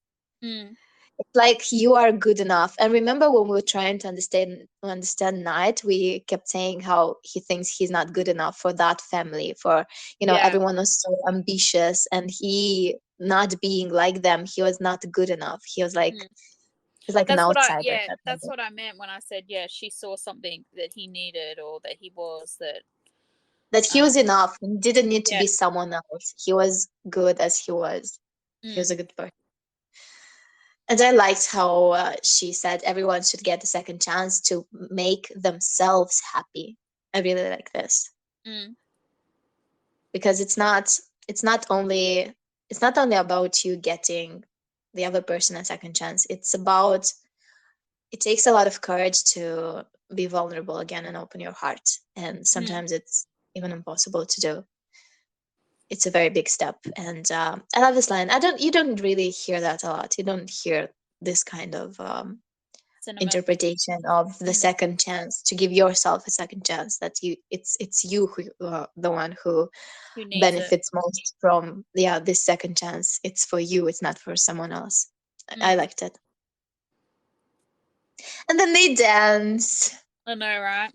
It's like, you are good enough. And remember when we were trying to understand Night, we kept saying how he thinks he's not good enough for that family, for everyone was so ambitious, and he not being like them, he was not good enough. He was like he's like an outsider. That's what I meant when I said she saw something that he needed, or that he was that he was enough. He didn't need to be someone else. He was good as he was. He was a good person. And I liked how she said everyone should get a second chance to make themselves happy. I really like this. Because it's not only about you getting the other person a second chance. It takes a lot of courage to be vulnerable again and open your heart. And sometimes it's even impossible to do. It's a very big step. And I love this line. You don't really hear that a lot. You don't hear this kind of interpretation of the second chance, to give yourself a second chance, that it's you who the one who benefits most from this second chance. It's for you, it's not for someone else. I liked it. And then they dance. I know, right?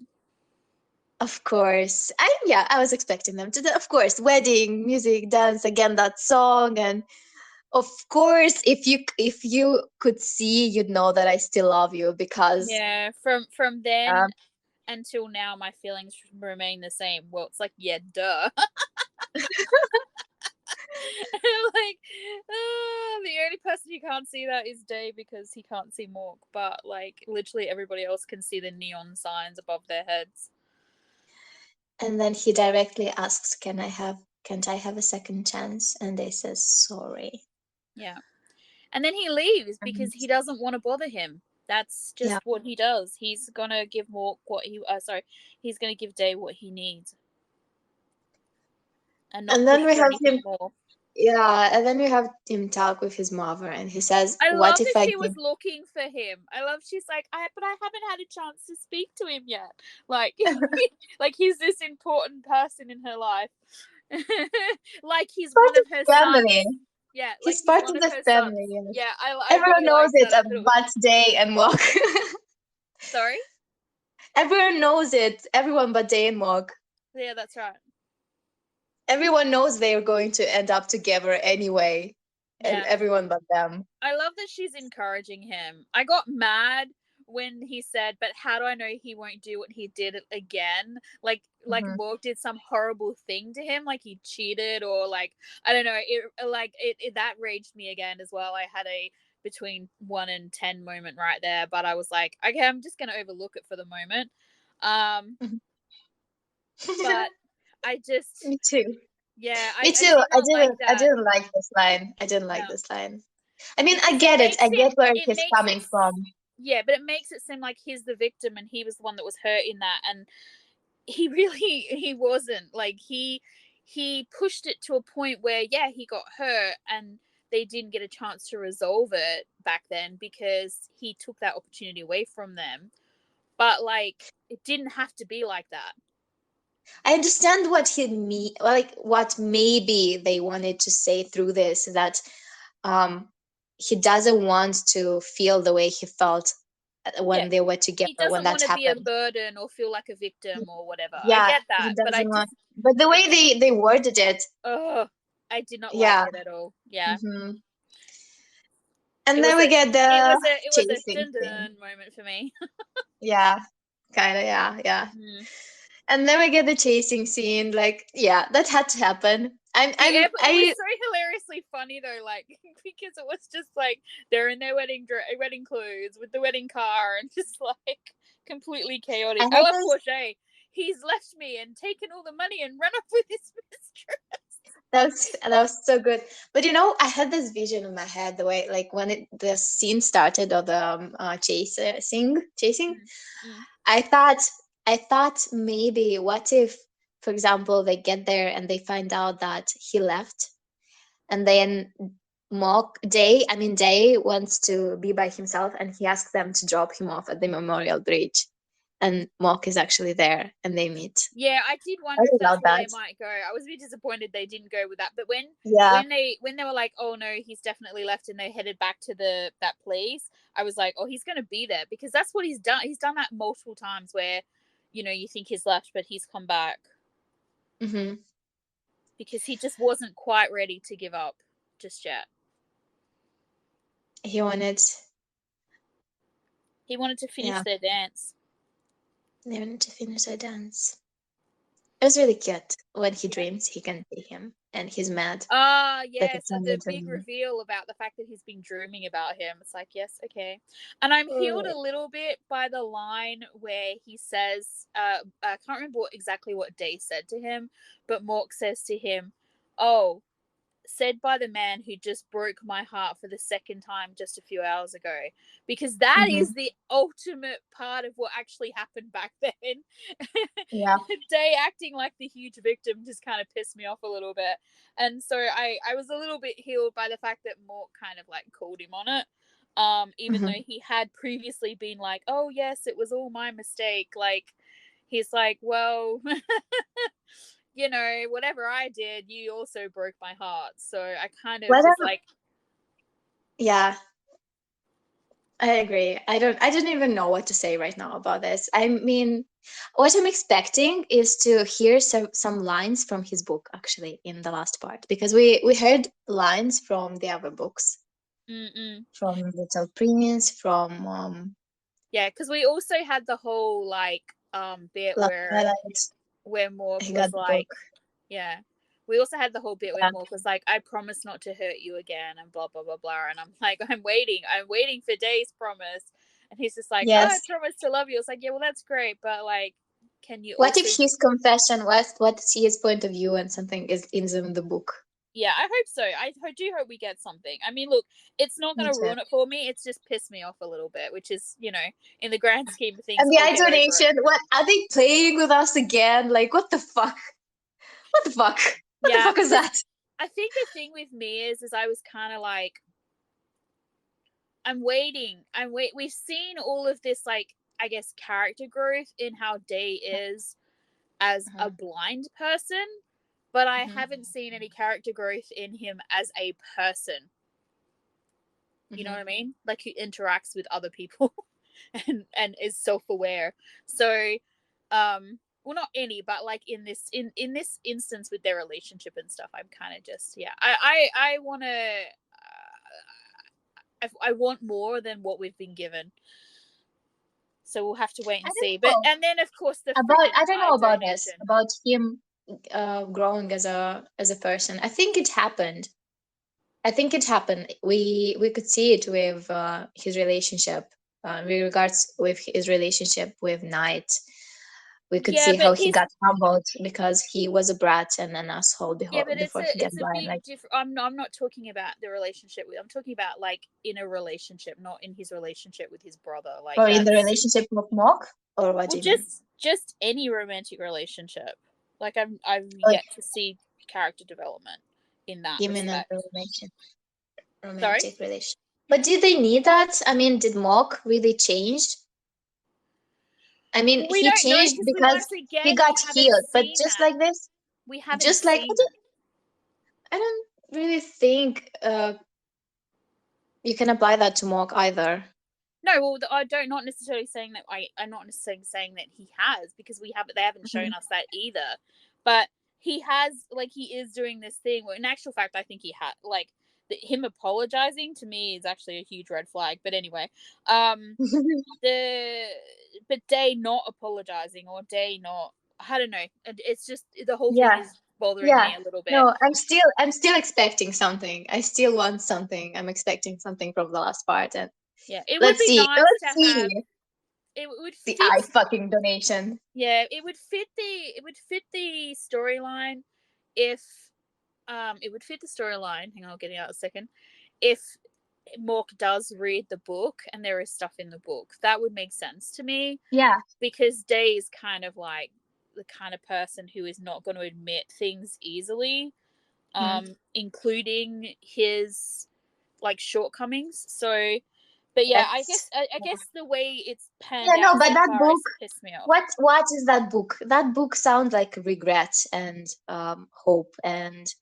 Of course. I was expecting them to, of course, wedding music, dance again, that song. And Of course, if you could see, you'd know that I still love you because Yeah, from then um, until now, my feelings remain the same. Well, it's like, yeah, duh. Like, the only person who can't see that is Dave because he can't see Mork, but like literally everybody else can see the neon signs above their heads. and then he directly asks, can't I have a second chance? And they says sorry. Yeah. And then he leaves because And he doesn't want to bother him. That's yeah. just what he does. He's gonna give Mork what he he's gonna give Dave what he needs and not And push then we for have anything him, more. yeah, and then we have him talk with his mother, and he says, I what love if that I she was give looking for him. I love she's like, but I haven't had a chance to speak to him yet. Like like he's this important person in her life. Like he's part one of of her the sons. family? Yeah, like He's he's part one of of the her sons. family, yes. Yeah, I Everyone really knows liked it that. I thought it was but Day and Walk. sorry. Everyone knows it. Everyone but Day and Walk. Yeah, that's right. Everyone knows they are going to end up together anyway. Yeah. Everyone but them. I love that she's encouraging him. I got mad when he said, "But how do I know he won't do what he did again? Like Mhm. Morg did some horrible thing to him, like he cheated or like I don't know. It that raged me again as well. I had a between 1 and 10 moment right there, but I was like, okay, I'm just gonna overlook it for the moment. Mhm. But I just Me too. yeah, Me I too. did not like I that. didn't like this line. I didn't like No, this line. I mean, I because get it. I get where it he's makes it coming from. yeah, but it makes it seem like he's the victim and he was the one that was hurt in that, and he really he wasn't. Like he pushed it to a point where yeah, he got hurt and they didn't get a chance to resolve it back then because he took that opportunity away from them. But like it didn't have to be like that. I understand what he mean, like what maybe they wanted to say through this, that um he doesn't want to feel the way he felt Yeah, when they were he together, when doesn't that want to be a happened. burden or feel like a victim or whatever. I Yeah, get he that, but doesn't want. But the way they worded it, oh, I did not like yeah. it at all. Yeah. Hmm. And then we get the It was a chasing dun scene. dun moment for me. Yeah, kind of. Yeah, yeah. Mm. And then we get the chasing scene. Like, yeah, that had to happen. It was so hilariously funny though, like because it was just like they're in their wedding clothes with the wedding car and just like completely I chaotic. I had love this. Porsche. He's left me and taken all the money and run off with his mistress. That was so good. But I had this vision in my head the way, like when the scene started, or the chasing. Mm, mm. I thought maybe, what if, for example, they get there and they find out that he left, and then Day wants to be by himself, and he asks them to drop him off at the Memorial Bridge, and Mock is actually there, and they meet. Yeah, I did I wonder if would that's love where that. they might go. I was a bit disappointed they didn't go with that. But Yeah. when they were like, "Oh no, he's definitely left," and they headed back to that place, I was like, "Oh, he's going to be there," because that's what he's done. He's done that multiple times where, you think he's left, but he's come back Hmm. because he just wasn't quite ready to give up just yet. He wanted, He wanted to finish yeah, their dance. they wanted to finish their dance. It was really cute when he Yeah. dreams he can see him, and he's mad that Yeah. it's So only a the big dream. reveal about the fact that he's been dreaming about him. It's like, yes, okay. And I'm healed Oh. a little bit by the line where he says, I can't remember exactly what Day said to him, but Mork says to him, "Oh, said by the man who just broke my heart for the second time just a few hours ago," because that Hmm. is the ultimate part of what actually happened back then. Yeah. Day acting like the huge victim just kind of pissed me off a little bit, and so I was a little bit healed by the fact that Mork kind of like called him on it, even Hmm. though he had previously been like, "Oh yes, it was all my mistake," like he's like, well, whatever I did, you also broke my heart. So I kind of What was like, yeah. I agree. I don't even know what to say right now about this. I mean, what I'm expecting is to hear some lines from his book actually in the last part, because we heard lines from the other books, Mm-mm. from Little Prince, from Yeah, because we also had the whole like bit Last Twilight. where Mork He was got the book. like, yeah. We also had the whole bit where Yeah. Mork was like, I promise not to hurt you again, and blah blah blah blah. And I'm like, I'm waiting for Day's promise. And he's just like, oh, I Yes. promise to love you. It's like, yeah, well, that's great, but like, can you What if also? his confession was what's his point of view and something is in the book? Yeah, I hope so. I do hope we get something. I mean, look, it's not Me going to too. ruin it for me. It's just pissed me off a little bit, which is, in the grand scheme of things, And the I'll get over it. donation, what are they playing with us again? Like, what the fuck? What the fuck? What the Yeah, fuck is because that? I think the thing with me is I was kind of like, I'm waiting. We've seen all of this, like, I guess, character growth in how Day is as a blind person, but I haven't seen any character growth in him as a person. You know what I mean? Like, who interacts with other people and is self-aware. So, well, not any, but like in this instance with their relationship and stuff, I'm kind of just, yeah. I want to. I want more than what we've been given. So we'll have to wait I and see. don't But know and then of course the about. freaking I don't know eye about this. donation. About him growing as a person. I think it happened. I think it happened. We could see it with his relationship, with regards with his relationship with Knight. We could Yeah, see but how he got humbled because he was a brat and an asshole it's before he got a blind. bit Like, different. I'm not talking about the relationship with. I'm talking about like in a relationship, not in his relationship with his brother. Like or in the that's relationship with Mock, or what well, do you mean? just any romantic relationship. Like I've Or yet to see character development in that him in a respect. Sorry. romantic relation. But did they need that? I mean, did Mock really change? I mean, Well, we he don't know changed because we because once he again got we haven't healed. But seen just that. like this, We haven't just like seen that. I don't really think you can apply that to Mock either. No, well, I don't not necessarily saying that I'm not necessarily saying that he has because they haven't shown us that either. But he has he is doing this thing. Well, in actual fact, I think he had him apologizing to me is actually a huge red flag. But anyway, the but Day not apologizing or Day not I don't know. It's just the whole thing Yeah, is bothering yeah. me a little bit. No, I'm still expecting something. I still want something. I'm expecting something from the last part, and Yeah, it would let's be see. nice Let's to see have. It would the fit. eye fucking donation. Yeah, it would fit the storyline if it would fit the storyline. Hang on, I'll get it out a second. If Mork does read the book and there is stuff in the book, that would make sense to me Yeah. because Day is kind of like the kind of person who is not going to admit things easily, including his shortcomings. So, but yeah, That's I guess the way it's panned yeah, no, out but so that far book, has pissed me off. what is that book? That book sounds like regret and hope and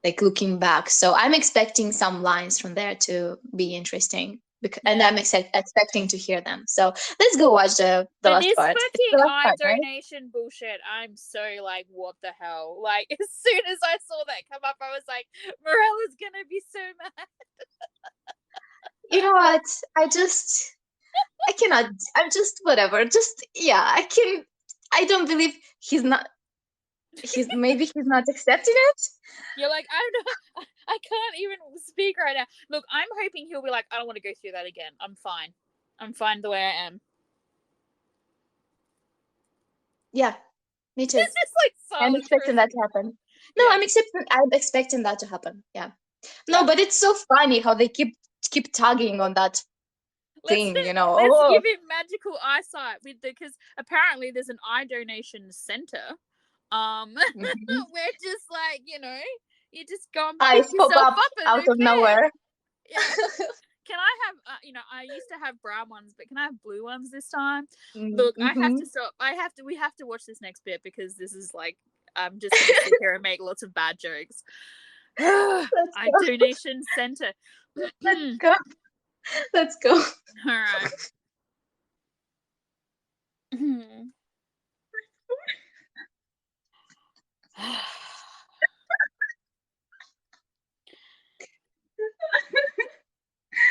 like looking back. So I'm expecting some lines from there to be interesting. And Yeah. I'm expecting to hear them. So let's go watch the But last this part. It's fucking the last eye part, right? donation bullshit, I'm so like, what the hell? Like, as soon as I saw that come up, I was like, Morella's gonna be so mad. You know what? I cannot. I'm just whatever. Just yeah. I don't believe he's not. Maybe he's not accepting it. You're like, I don't know. I can't even speak right now. Look, I'm hoping he'll be like, I don't want to go through that again. I'm fine. I'm fine the way I am. Yeah, me too. It's just like I'm silence for a expecting that second. to happen. No, Yeah. I'm expecting that to happen. Yeah. Yeah. No, but it's so funny how they keep tugging on that Let's thing, you know. let's Oh. give him magical eyesight with because apparently there's an eye donation center. We're just like, you just go and pick Eyes pop yourself up up and out of okay. nowhere. Yeah. Can I have, I used to have brown ones, but can I have blue ones this time? Look, I have to stop. We have to watch this next bit because this is like, I'm just going to sit here and make lots of bad jokes. Eye donation center. Let's go. Let's go. All right.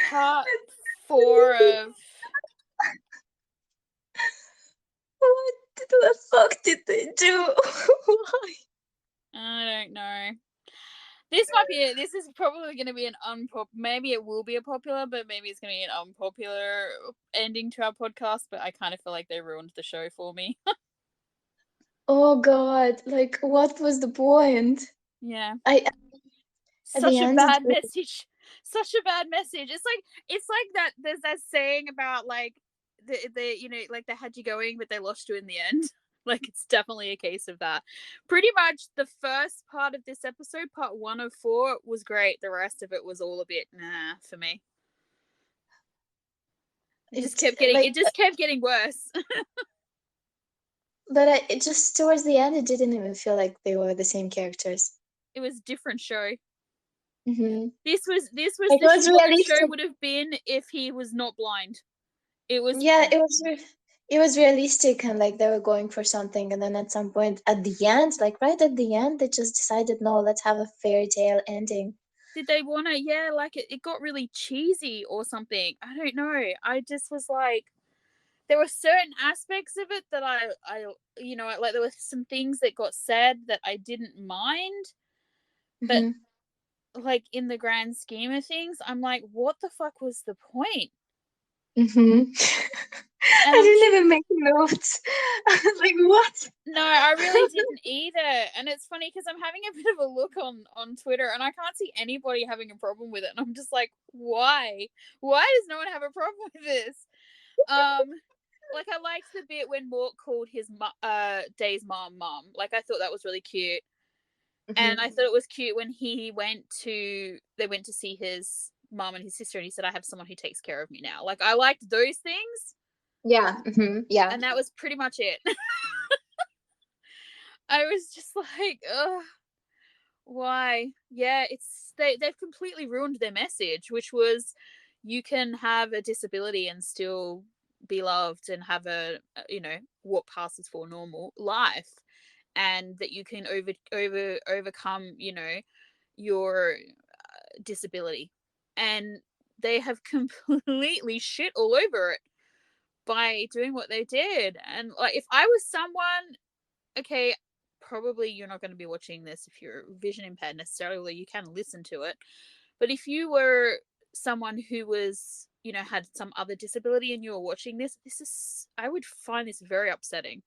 Part 4 of What the fuck did they do? Why? I don't know. This might be it. This is probably going to be an maybe it will be a popular, but maybe it's going to be an unpopular ending to our podcast. But I kind of feel like they ruined the show for me. Oh God! Like, what was the point? Yeah, I at the such a end it bad message. Such a bad message. It's like that. There's that saying about like the you know like they had you going, but they lost you in the end. Like it's definitely a case of that. Pretty much the first part of this episode, part 1 of 4, was great. The rest of it was all a bit nah for me. it's It just kept getting worse. but it just towards the end it didn't even feel like they were the same characters. It was a different show. Mm-hmm. This was It the was what the show realistic. would have been if he was not blind. It was Yeah, it was realistic, and like they were going for something, and then at some point at the end, like right at the end, they just decided, no, let's have a fairy tale ending. did they want to like it got really cheesy or something. I don't know. I just was like there were certain aspects of it that I like there were some things that got said that I didn't mind, but Mm-hmm. like in the grand scheme of things, I'm like, what the fuck was the point? Mm-hmm. And I I'm didn't even make notes. I was like, what? no, I really didn't either. And it's funny because I'm having a bit of a look on Twitter and I can't see anybody having a problem with it. And I'm just like, why? Why does no one have a problem with this? Like I liked the bit when Mort called his Day's mom. Like I thought that was really cute. And Mm-hmm. I thought it was cute when they went to see his mom and his sister and he said, I have someone who takes care of me now. Like I liked those things. Yeah. Mm-hmm. Yeah. And that was pretty much it. I was just like, ugh, why? Yeah, they've completely ruined their message, which was you can have a disability and still be loved and have what passes for normal life, and that you can overcome your disability, and they have completely shit all over it by doing what they did. And like if I was someone, okay, probably you're not going to be watching this if you're vision impaired necessarily, you can listen to it, but if you were someone who was had some other disability and you were watching I would find this very upsetting.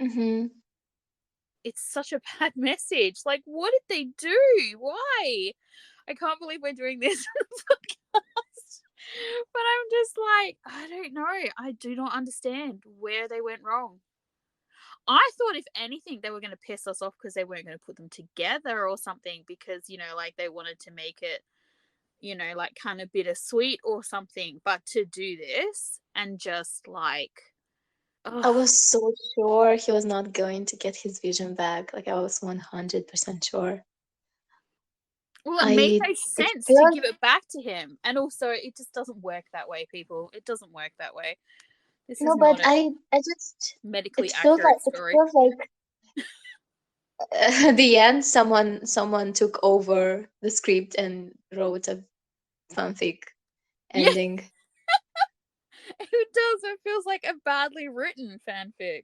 Mm-hmm. It's such a bad message. Like what did they do? Why? I can't believe we're doing this podcast. But I'm just like, I don't know, I do not understand where they went wrong. I thought, if anything, they were going to piss us off because they weren't going to put them together or something because, like they wanted to make it, like kind of bittersweet or something. But to do this and just like, I oh, was so sure he was not going to get his vision back. Like I was 100% sure. well, it made I no it sense to feels give it back to him. And also, it just doesn't work that way, people. It doesn't work that way. This is no, but not a I just medically accurate it story. feels like at the end someone took over the script and wrote a fanfic Yeah, ending. it does. It feels like a badly written fanfic.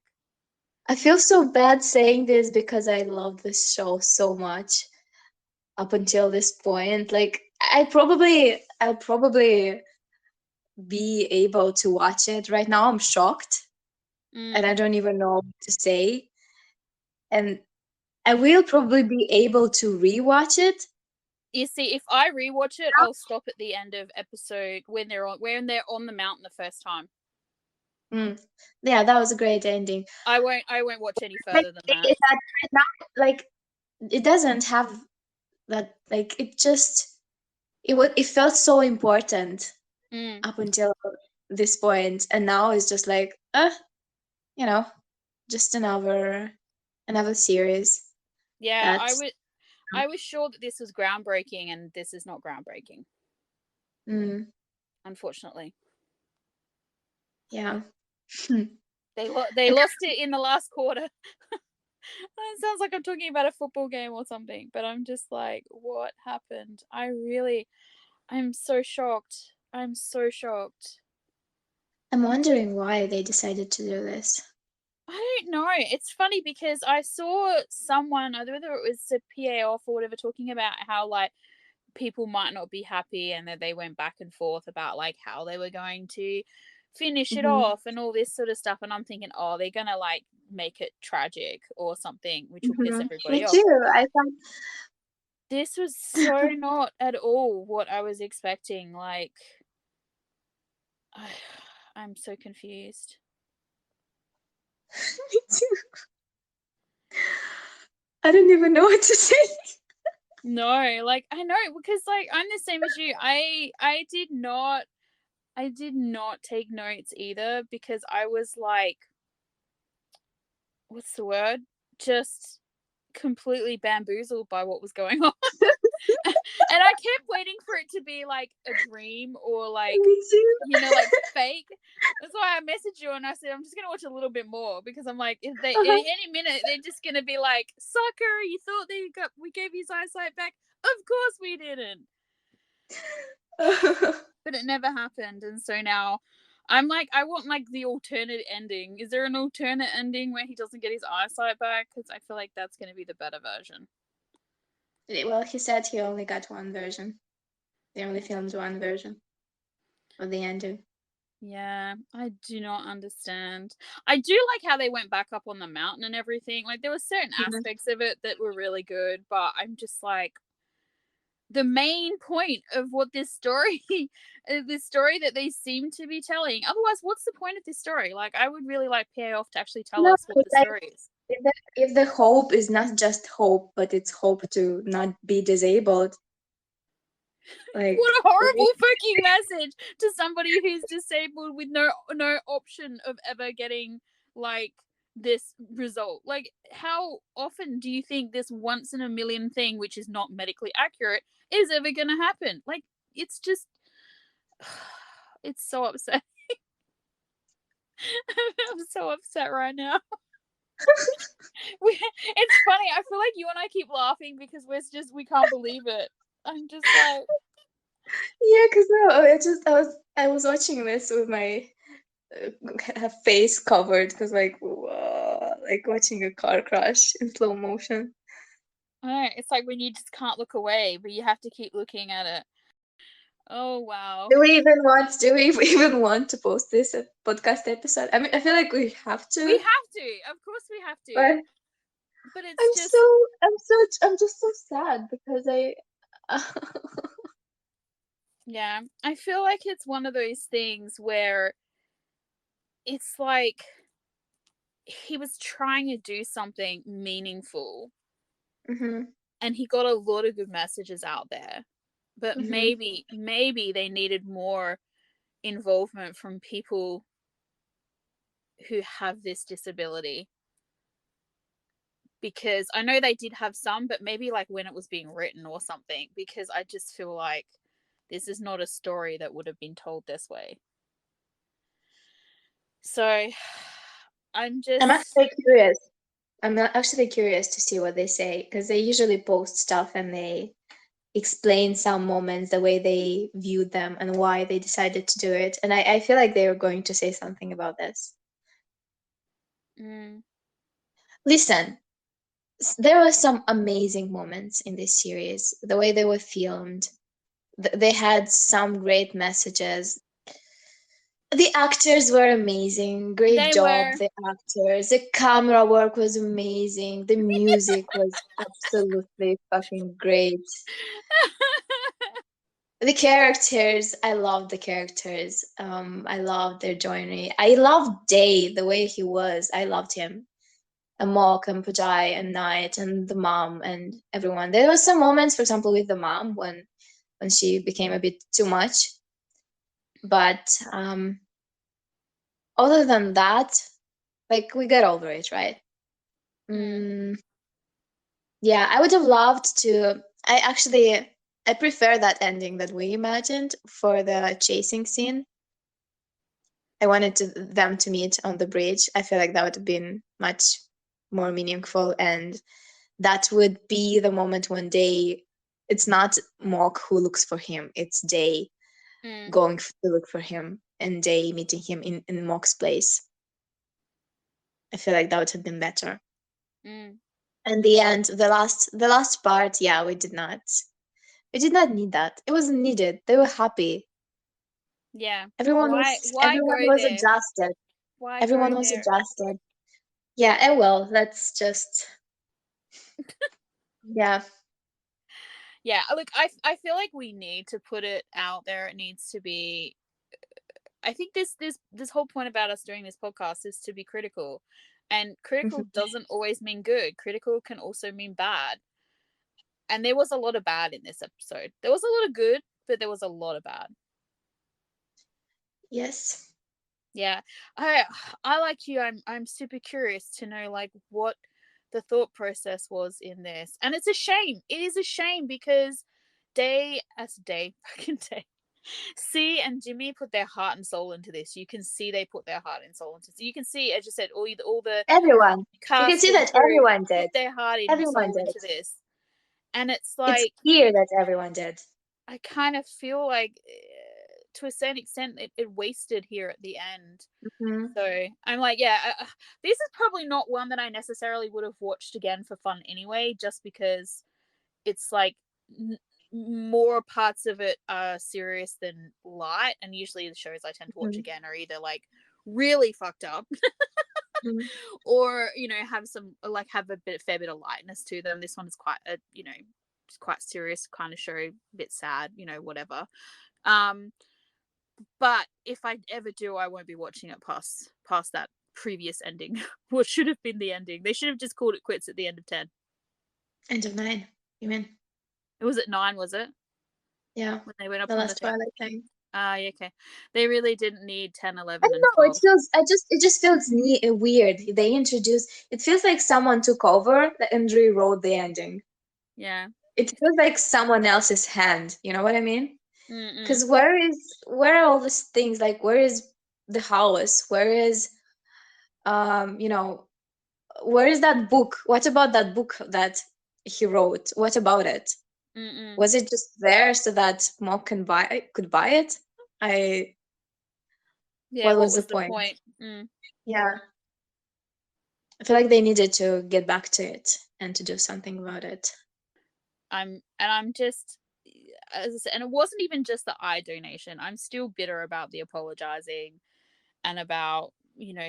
I feel so bad saying this because I love this show so much up until this point. Like I'll probably be able to watch it right now. I'm shocked and I Mm. don't even know what to say. And I will probably be able to rewatch it. You see, if I rewatch it, I'll stop at the end of episode when they're on the mountain the first time. Mm. Yeah, that was a great ending. I won't watch any Like, further than that. that right now, like it doesn't have that. Like it felt so important Mm. up until this point, and now it's just like, you know, just another series Yeah, that. I was sure that this was groundbreaking, and this is not groundbreaking, Mm, unfortunately. Yeah. They lost it in the last quarter. It sounds like I'm talking about a football game or something, but I'm just like, what happened? I'm so shocked. I'm so shocked. I'm wondering why they decided to do this. I don't know. It's funny because I saw someone, whether it was a PA off or whatever, talking about how like people might not be happy and that they went back and forth about like how they were going to finish it off and all this sort of stuff. And I'm thinking, oh, they're gonna like make it tragic or something, which will piss everybody Me off. too. I thought This was so not at all what I was expecting. Like, I'm so confused. me too. I don't even know what to say. No, like I know because like I'm the same as you. I did not take notes either because I was like, what's the word? Just completely bamboozled by what was going on. And I kept waiting for it to be like a dream or like, Me too. you know, like fake. That's why I messaged you and I said I'm just gonna watch a little bit more because I'm like, if they any minute they're just gonna be like, sucker, you thought we gave his eyesight back? Of course we didn't. But it never happened, and so now I'm like, I want like the alternate ending. Is there an alternate ending where he doesn't get his eyesight back? Because I feel like that's going to be the better version. Well, he said he only got one version. They only filmed one version of the ending. Yeah, I do not understand. I do like how they went back up on the mountain and everything. Like there were certain aspects of it that were really good, but I'm just like, the main point of what this story that they seem to be telling, otherwise what's the point of this story? Like I would really like payoff to actually tell No, us what the like story is. if the hope is not just hope, but it's hope to not be disabled. Like What a horrible fucking message to somebody who's disabled with no option of ever getting like this result. Like how often do you think this once in a million thing, which is not medically accurate, is ever gonna happen? Like it's just it's so upsetting. I'm so upset right now. It's funny. I feel like you and I keep laughing because we can't believe it. I'm just like, yeah, because no, I was watching this with my face covered because like whoa, like watching a car crash in slow motion. I don't know, it's like when you just can't look away, but you have to keep looking at it. Oh wow. Do we even want to post this podcast episode? I mean, I feel like we have to. We have to. Of course we have to. But But it's just I'm just so sad because I yeah, I feel like it's one of those things where it's like he was trying to do something meaningful Mhm, and he got a lot of good messages out there. But mhm. maybe they needed more involvement from people who have this disability, because I know they did have some, but maybe like when it was being written or something, because I just feel like this is not a story that would have been told this way. So I'm I'm just actually curious. I'm actually curious to see what they say because they usually post stuff and they explain some moments, the way they viewed them, and why they decided to do it. And I feel like they were going to say something about this. mm, Listen, there were some amazing moments in this series. The way they were filmed, they had some great messages. The actors were amazing. Great they job, were the actors. The camera work was amazing. The music was absolutely fucking great. The characters, I loved the characters. I loved their journey. I loved Day, the way he was. I loved him. And Mok and Pujai and Knight and the mom and everyone. There were some moments, for example, with the mom when she became a bit too much. But other than that, like we got over it, right? Mm, yeah, I would have loved to. I prefer that ending that we imagined for the chasing scene. I wanted them to meet on the bridge. I feel like that would have been much more meaningful, and that would be the moment when it's not Mock who looks for him, it's Day going to look for him, and Day meeting him in Mock's place. I feel like that would have been better. And the end, the last part, yeah, we did not need that. It wasn't needed. They were happy. Yeah. Everyone go was there? adjusted. Why Everyone go was there? adjusted. Yeah, and well, let's just yeah. Yeah, look, I feel like we need to put it out there. It needs to be. I think this whole point about us doing this podcast is to be critical, and critical doesn't always mean good. Critical can also mean bad. And there was a lot of bad in this episode. There was a lot of good, but there was a lot of bad. Yes. Yeah, I like you. I'm super curious to know like what the thought process was in this, and it's a shame. It is a shame because fucking Day, C and Jimmy put their heart and soul into this. You can see they put their heart and soul into this. You can see, as you said, all the Everyone. You can cast see and that crew everyone did. put their heart and Everyone soul did. into this, and it's like It's clear that everyone did. I kind of feel like, to a certain extent, it wasted here at the end. So I'm like, yeah, this is probably not one that I necessarily would have watched again for fun anyway, just because it's like more parts of it are serious than light, and usually the shows I tend to watch again are either like really fucked up or have some have a fair bit of lightness to them. This one is quite a quite serious kind of show, a bit sad, whatever. But if I ever do, I won't be watching it past that previous ending. What should have been the ending? They should have just called it quits at the end of 10. End of 9. You mean? It was at 9, was it? Yeah. When they went up the on Last the thing. Twilight thing. Yeah, okay. They really didn't need 10, 11, I don't and know. 12. It just feels weird. They introduced. It feels like someone took over and rewrote the ending. Yeah. It feels like someone else's hand. You know what I mean? Mm-mm. Because where are all these things? Like, where is the house? Where is where is that book? What about that book that he wrote? What about it? Mm-mm. Was it just there so that Mock could buy it? Yeah, What what was the was the point? point? Yeah. I feel like they needed to get back to it and to do something about it. I'm just, as I said, and it wasn't even just the eye donation. I'm still bitter about the apologizing and about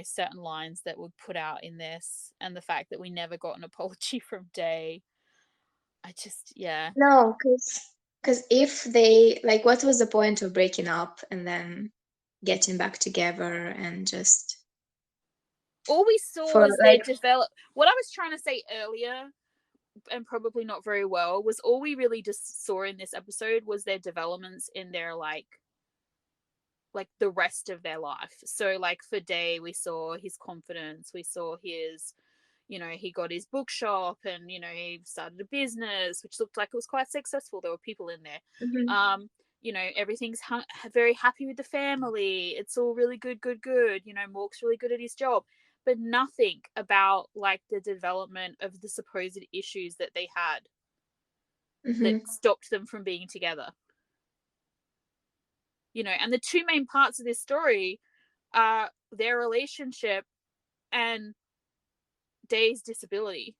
certain lines that were put out in this, and the fact that we never got an apology from Day. I just, yeah. No, because if they like, what was the point of breaking up and then getting back together and just all we saw for was like they develop. What I was trying to say earlier, and probably not very well, was all we really just saw in this episode was their developments in their like the rest of their life. So like for Day, we saw his confidence, we saw his he got his bookshop, and he started a business which looked like it was quite successful. There were people in there. Everything's very happy with the family. It's all really good. Mork's really good at his job, but nothing about like the development of the supposed issues that they had that stopped them from being together. And the two main parts of this story are their relationship and Day's disability.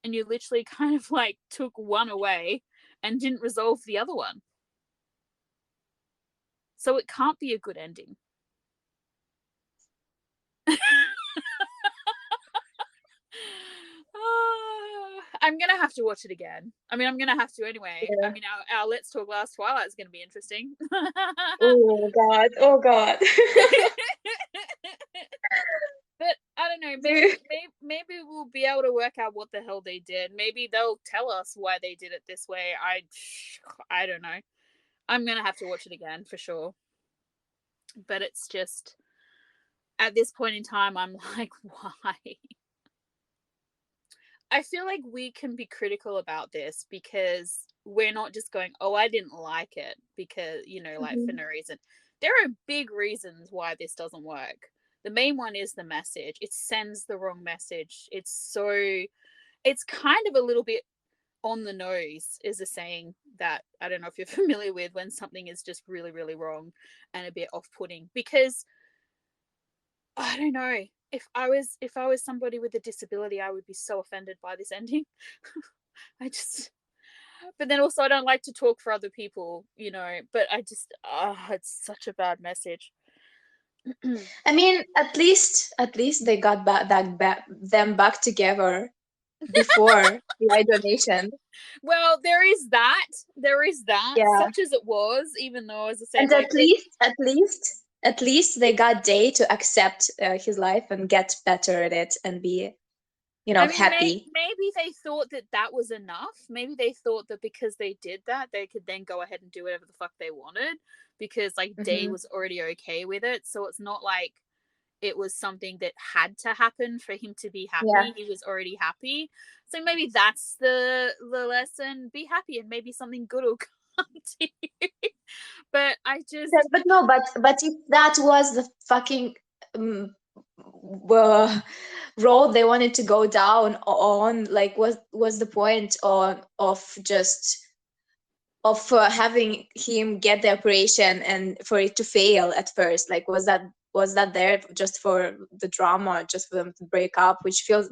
And you literally kind of like took one away and didn't resolve the other one. So it can't be a good ending. I'm gonna have to watch it again. I mean, I'm gonna have to anyway. Yeah. I mean, our Let's Talk Last Twilight is gonna be interesting. Oh God. But I don't know. Maybe we'll be able to work out what the hell they did. Maybe they'll tell us why they did it this way. I don't know. I'm gonna have to watch it again for sure. But it's just, at this point in time, I'm like, why? I feel like we can be critical about this because we're not just going, oh, I didn't like it because, like for no reason. there are big reasons why this doesn't work. The main one is the message. It sends the wrong message. It's kind of a little bit on the nose, is a saying that I don't know if you're familiar with, when something is just really, really wrong and a bit off-putting. Because I don't know, if I was somebody with a disability, I would be so offended by this ending. I just But then also I don't like to talk for other people, but I just it's such a bad message. I mean, at least they got them back together before the eye donation. Well, there is that, Yeah, such as it was, even though, as I said, and like it. at least they got Day to accept his life and get better at it and be, I mean, happy. maybe they thought that was enough. Maybe they thought that because they did that, they could then go ahead and do whatever the fuck they wanted, because like Day Hmm. was already okay with it. So it's not like it was something that had to happen for him to be Yeah. happy. He was already happy. So maybe that's the lesson. Be happy, and maybe something good will come to you. But I just, But no, but if that was the fucking um, road they wanted to go down on, like, was the point of just of having him get the operation and for it to fail at first? Like, was that there just for the drama, just for them to break up, which feels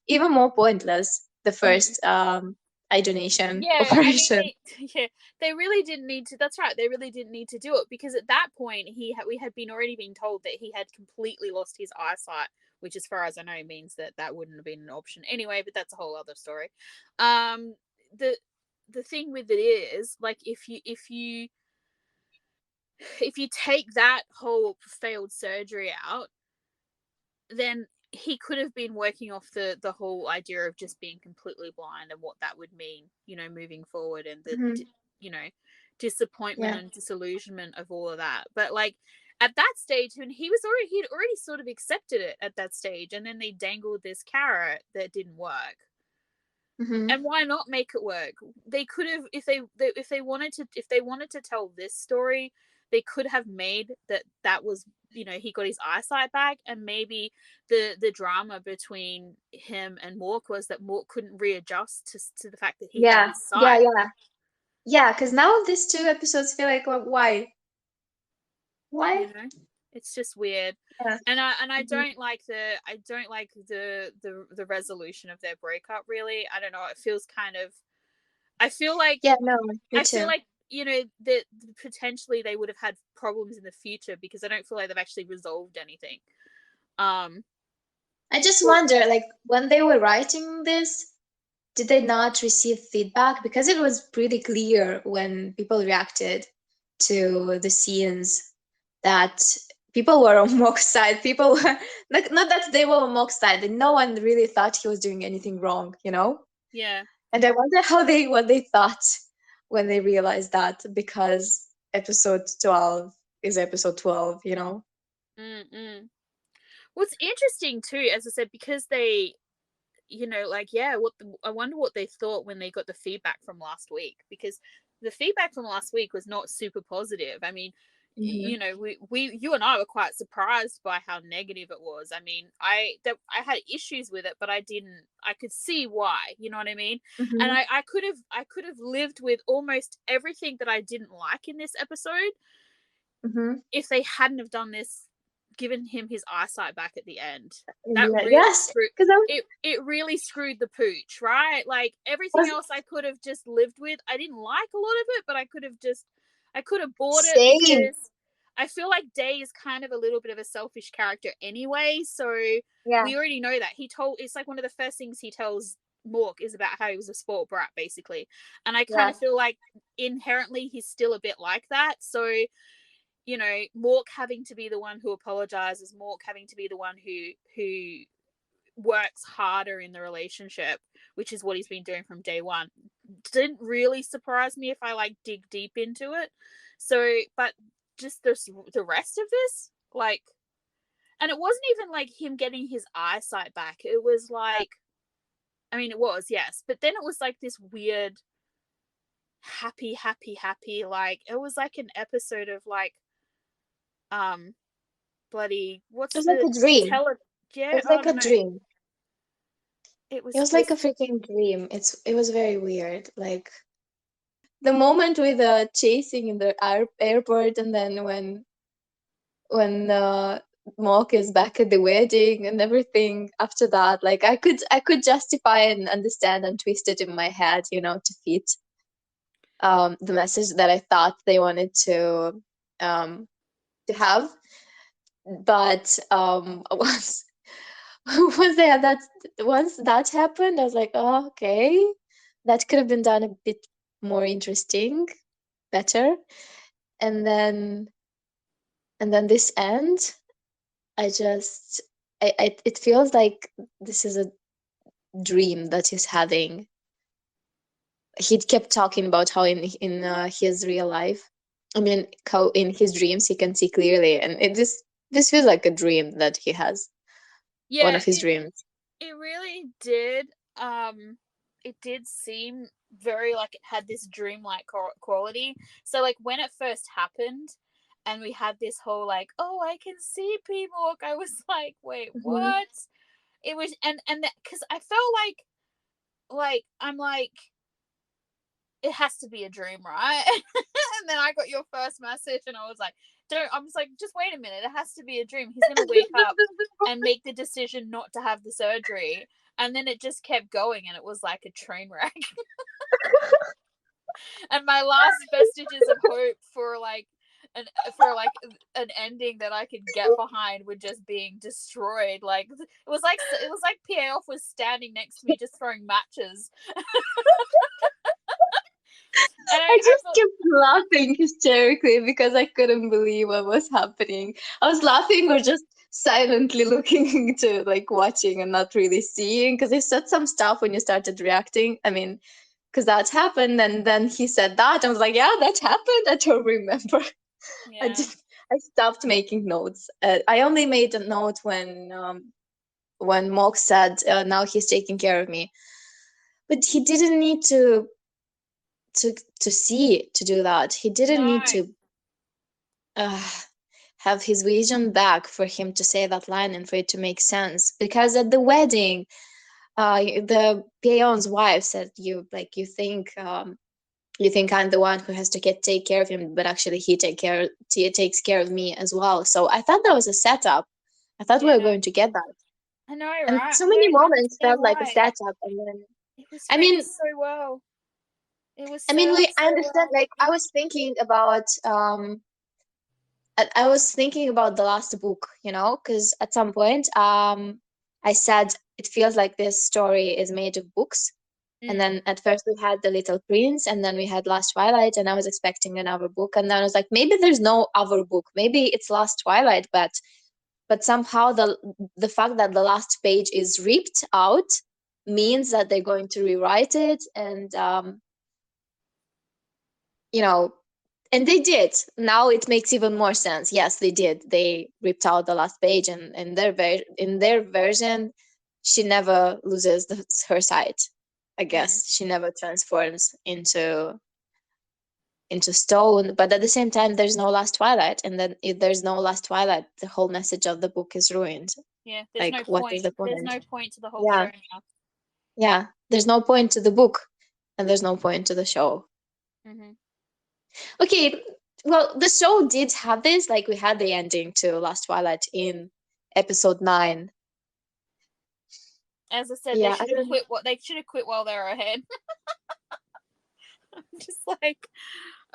even more pointless, the first eye donation yeah, I mean, operation. they really didn't need to. That's right, they really didn't need to do it, because at that point we had been already been told that he had completely lost his eyesight, which, as far as I know, means that wouldn't have been an option anyway. But that's a whole other story. Um, the thing with it is, like, if you take that whole failed surgery out, then he could have been working off the whole idea of just being completely blind and what that would mean, moving forward, and the Hmm. you know disappointment Yeah. and disillusionment of all of that. But like, at that stage, when he'd already sort of accepted it at that stage, and then they dangled this carrot that didn't work. Hmm. And why not make it work? They could have, if they wanted to tell this story, they could have made that was, he got his eyesight back, and maybe the drama between him and Mork was that Mork couldn't readjust to the fact that he had Yeah. his Yeah. sight. Yeah. Yeah. Because now these two episodes feel like, well, why? You know, it's just weird. Yeah. And I Mhm. don't like the resolution of their breakup, really. I don't know, it feels kind of, I feel like Yeah. No, me I feel too. like, that potentially they would have had problems in the future, because I don't feel like they've actually resolved anything. Um, I just or, wonder, like, when they were writing this, did they not receive feedback? Because it was pretty clear when people reacted to the scenes that people were on Mock's side. People were like, not that they were on Mock's side, and no one really thought he was doing anything wrong, you know? yeah. And I wonder what they thought when they realized that, because episode 12 is episode 12, you know? Mm-mm. What's interesting too, as I said, because they, like, yeah, I wonder what they thought when they got the feedback from last week, because the feedback from last week was not super positive. I mean, Hmm. you and I were quite surprised by how negative it was. I mean, I had issues with it, but I could see why, you know what I mean? And Hmm. I could have lived with almost everything that I didn't like in this episode Hmm. if they hadn't have done this, given him his eyesight back at the end. That Yeah, really yes, screwed because I it really screwed the pooch, right? Like, everything was else I could have just lived with. I didn't like a lot of it, but I could have bought it, same. because I feel like Day is kind of a little bit of a selfish character anyway. So Yeah, we already know that. It's like one of the first things he tells Mork is about how he was a spoiled brat, basically. And I kind yeah, of feel like inherently he's still a bit like that. So, Mork having to be the one who apologizes, Mork having to be the one who works harder in the relationship, which is what he's been doing from day one, didn't really surprise me if I like dig deep into it. So, but just the rest of this, like, and it wasn't even like him getting his eyesight back. It was like, I mean, it was, yes, but then it was like this weird happy, happy, happy. Like, it was like an episode of, like, bloody It what's was like the a dream. tele It yeah, was oh like a no, dream. it It was was like a supposed freaking dream. It was very weird. Like the moment with the chasing in the airport, and then when Mark is back at the wedding and everything after that, like I could justify and understand and twist it in my head, to fit the message that I thought they wanted um to have. But once once that happened, I was like, oh, okay, that could have been done a bit more interesting, better. And then this end, I just it feels like this is a dream that he's having. He kept talking about how in his real life, I mean, how in his dreams he can see clearly, and this feels like a dream that he has, one yeah, of his dreams. it really did. It did seem very like it had this dreamlike quality. So like when it first happened, and we had this whole like, oh, I can see people. I was like, wait, Hmm. what? It was and because I felt like I'm like it has to be a dream, right? And then I got your first message, and I was like, don't. I was like, just wait a minute. It has to be a dream. He's gonna wake up and make the decision not to have the surgery, and then it just kept going, and it was like a train wreck. And my last vestiges of hope for like an ending that I could get behind were just being destroyed. Like it was like Payoff was standing next to me just throwing matches, and I I just kept laughing hysterically because I couldn't believe what was happening. I was laughing or just silently looking into like watching and not really seeing, because he said some stuff when you started reacting. I mean, because that happened, and then he said that. I was like, yeah, that happened. I don't remember. I yeah. just I stopped making notes. I only made a note when Mok said, "Now he's taking care of me," but he didn't need to to see to do that. He didn't No. need to uh, have his vision back for him to say that line and for it to make sense. Because at the wedding, the peon's wife said, "You think I'm the one who has to take care of him, but actually he takes care of me as well." So I thought that was a setup. I thought we were Yeah. going to get that, I know, and right? so I many don't moments understand felt like a why. setup. And then, It was I written mean, so well. It was I set mean, up I so understand. well. Like I was thinking about the last book, because at some point, I said it feels like this story is made of books. And Mm, then at first we had The Little Prince, and then we had Last Twilight, and I was expecting another book. And then I was like, maybe there's no other book. Maybe it's Last Twilight, but somehow the fact that the last page is ripped out mm, means that they're going to rewrite it, and you know and they did. Now it makes even more sense. Yes, they did. They ripped out the last page, and in their version, she never loses her sight. I mm. guess she never transforms into stone. But at the same time, there's no last twilight, and then if there's no last twilight, the whole message of the book is ruined. Yeah, there's Like, no what is point. the There's point? no point to the whole Yeah, show now. yeah. There's no point to the book, and there's no point to the show. Hmm. Okay, well, the show did have this. Like, we had the ending to Last Twilight in episode 9. As I said, they Yeah, I should have don't. quit. What they should have quit while they were ahead. Just like,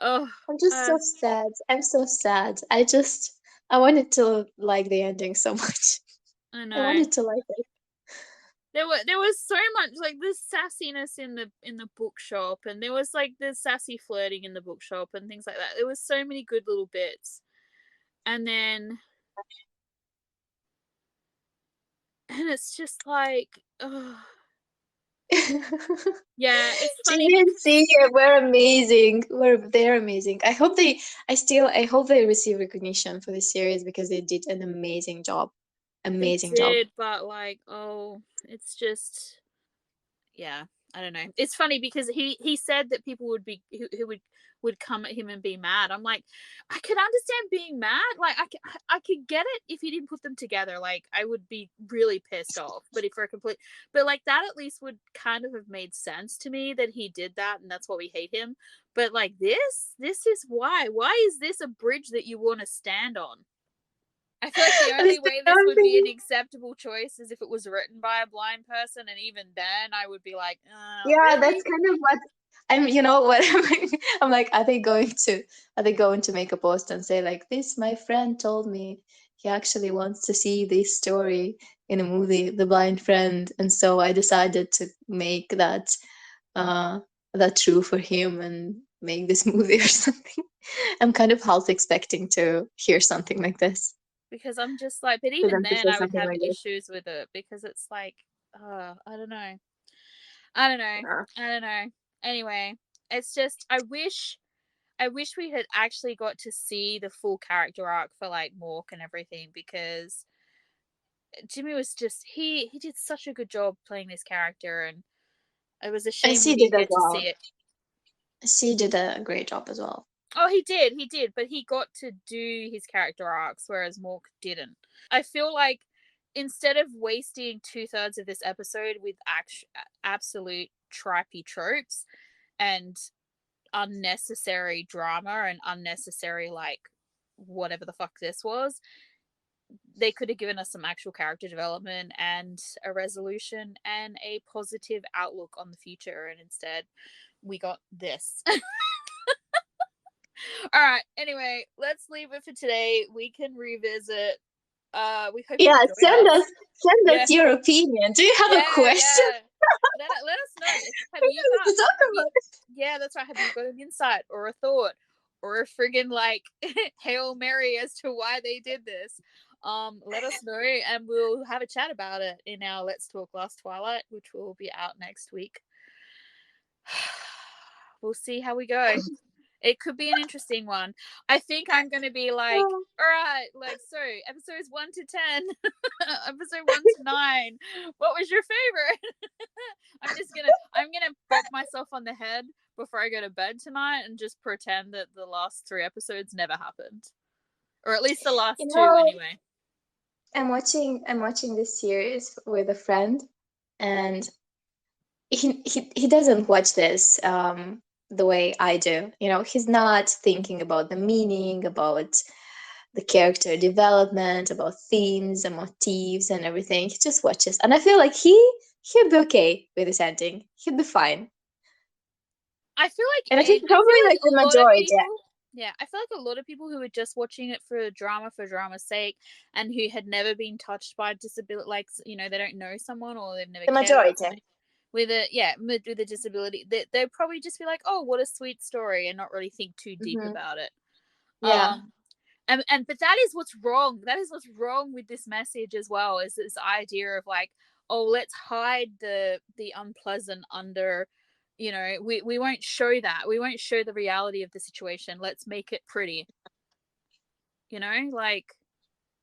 oh, I'm just uh, so sad. I'm so sad. I wanted to like the ending so much. I I know. wanted to like it. There was so much like this sassiness in the bookshop, and there was like the sassy flirting in the bookshop and things like that. There was so many good little bits, and then and it's just like, oh yeah, it's funny Jimmy and because C were amazing. They're amazing. I hope they receive recognition for this series because they did an amazing job. they Amazing job. did, but like, oh, it's just, yeah. I don't know. It's funny because he said that people would be who would come at him and be mad. I'm like, I could understand being mad. Like I could get it if he didn't put them together. Like I would be really pissed off. But if for a complete, but like that at least would kind of have made sense to me that he did that and that's why we hate him. But like this is why. Why is this a bridge that you want to stand on? I feel like the This only is way this would be an something. acceptable choice is if it was written by a blind person, and even then, I would be like, Yeah, really? that's kind of what I'm. You know what? I'm like, are they going to make a post and say like this? My friend told me he actually wants to see this story in a movie, The Blind Friend, and so I decided to make uh that true for him and make this movie or something. I'm kind of half expecting to hear something like this, Because I'm just like, but for even them to then, say I would something have like this. issues with it because it's like, I don't know. I don't know. Yeah. I don't know. Anyway, it's just, I wish we had actually got to see the full character arc for like Mork and everything because Jimmy was just, he did such a good job playing this character and it was a And shame we C did didn't as get to see well. it. C did a great job as well. Oh, he did, but he got to do his character arcs, whereas Mork didn't. I feel like instead of wasting 2/3 of this episode with absolute tripey tropes and unnecessary drama and unnecessary like whatever the fuck this was, they could have given us some actual character development and a resolution and a positive outlook on the future, and instead we got this. All right. Anyway, let's leave it for today. We can revisit. We hope you Yeah, enjoyed us. send Yeah, us your opinion. Do you have a yeah, question yeah. Let us know. Have you to talk have you? about? Yeah, that's right. Have you got an insight or a thought or a friggin' like Hail Mary as to why they did this? Let us know and we'll have a chat about it in our Let's Talk Last Twilight, which will be out next week. We'll see how we go. It could be an interesting one. I think I'm going to be like, all right, like, so episodes 1 to 10, episode 1 to 9. What was your favorite? I'm going to bop myself on the head before I go to bed tonight and just pretend that the last 3 episodes never happened. Or at least the You last 2 know, anyway. I'm watching this series with a friend, and he doesn't watch this the way I do. You know, he's not thinking about the meaning, about the character development, about themes and motifs and everything. He just watches, and I feel like he'd be okay with this ending. He'd be fine. I feel And I like think probably like a the lot of majority. people, yeah, I feel like a lot of people who were just watching it for drama's sake and who had never been touched by disability, like, you know, they don't know someone or they've never The cared about majority. something with a, yeah, with a disability, they'd probably just be like, oh, what a sweet story, and not really think too deep Hmm. about it. Yeah. And but that is what's wrong. That is what's wrong with this message as well, is this idea of like, oh, let's hide the unpleasant under, you know, we won't show that. We won't show the reality of the situation. Let's make it pretty. You know, like,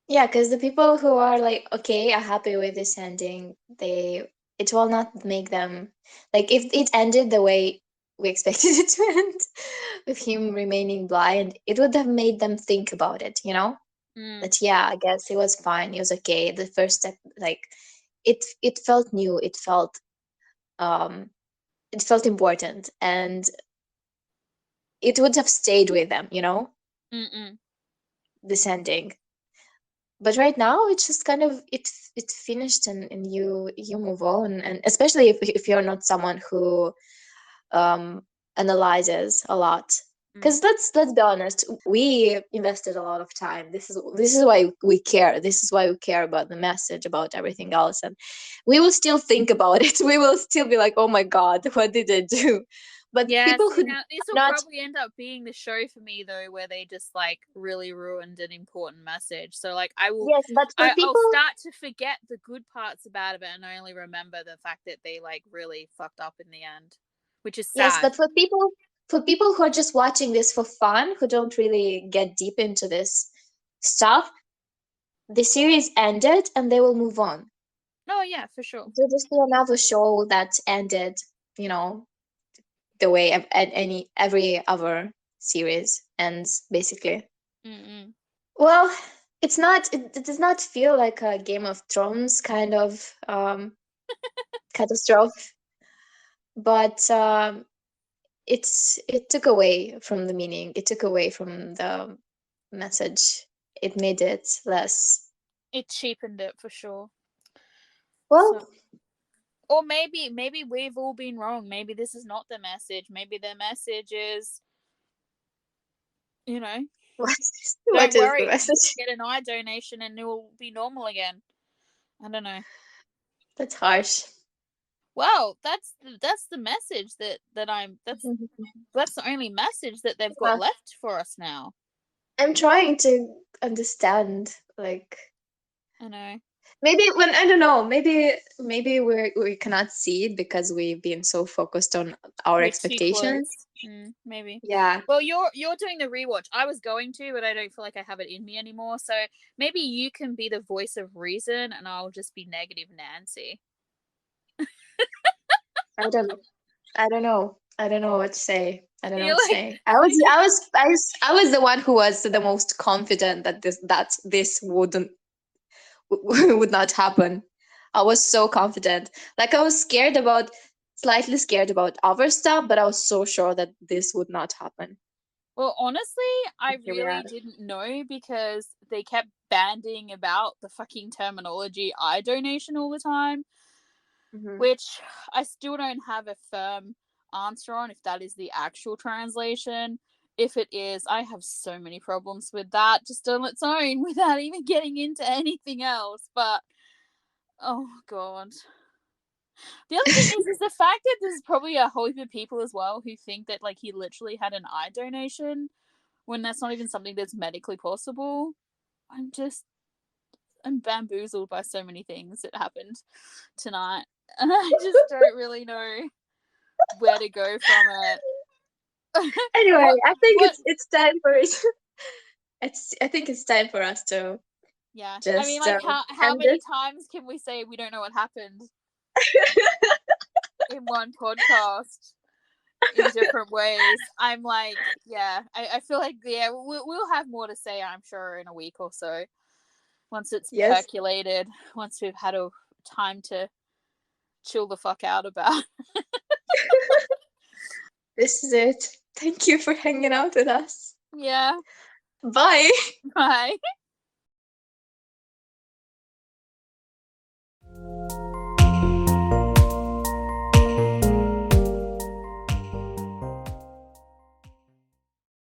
Yeah, because the people who are like, okay, I'm happy with this ending, it will not make them like if it ended the way we expected it to end, with him remaining blind, it would have made them think about it, you know? mm, That yeah, I guess it was fine, it was okay. The first step, like it felt new, um it felt important, and it would have stayed with them, you know, mm-mm. this ending. But right now it's just kind of it's finished, and you move on, and especially if you're not someone who um analyzes a lot, Mm. because let's be honest, we invested a lot of time. This is why we care. This is why we care about the message, about everything else, and we will still think about it. We will still be like, oh my god, what did I do? But Yeah, people see, who now this will not. probably end up being the show for me though, where they just like really ruined an important message. So like Yes, but for I'll people. start to forget the good parts about it and I only remember the fact that they like really fucked up in the end, which is Yes, sad. but for people who are just watching this for fun, who don't really get deep into this stuff, the series ended and they will move on. Oh yeah, for sure. There'll just be another show that ended, you know, the way every other series ends, basically. Mm-mm. Well, it does not feel like a Game of Thrones kind of catastrophe, but it took away from the meaning. It took away from the message. It made it less. It cheapened it for sure. Well, So, or maybe we've all been wrong. Maybe this is not the message. Maybe the message is, you know, what don't is the worry, message? get an eye donation and it will be normal again. I don't know. That's harsh. Well, that's the message that I'm. That's the only message that they've got Yeah. left for us now. I'm trying to understand, like, I know. maybe when I don't know, maybe we cannot see it because we've been so focused on our We're too expectations. close. Maybe. Yeah. Well, you're doing the rewatch. I was going to, but I don't feel like I have it in me anymore. So maybe you can be the voice of reason, and I'll just be negative Nancy. I don't know. I don't know. I don't know what to say. I don't know You're what to like, say. I was the one who was the most confident that this wouldn't would not happen. I was so confident. Like I was slightly scared about other stuff, but I was so sure that this would not happen. well, honestly, I Here we are. really didn't know because they kept bandying about the fucking terminology eye donation all the time, Mhm. which I still don't have a firm answer on if that is the actual translation. If it is, I have so many problems with that just on its own without even getting into anything else. But oh god. The other thing is the fact that there's probably a whole heap of people as well who think that like he literally had an eye donation when that's not even something that's medically possible. I'm bamboozled by so many things that happened tonight. And I just don't really know where to go from it. Anyway, what I think what it's time for it. I think it's time for us to yeah. I mean just like how end many this. times can we say we don't know what happened in one podcast in different ways? I'm like, yeah, I feel like yeah, we'll have more to say, I'm sure, in a week or so. Once it's Yes, percolated, once we've had a time to chill the fuck out about. this is it. Thank you for hanging out with us. Yeah. Bye. Bye.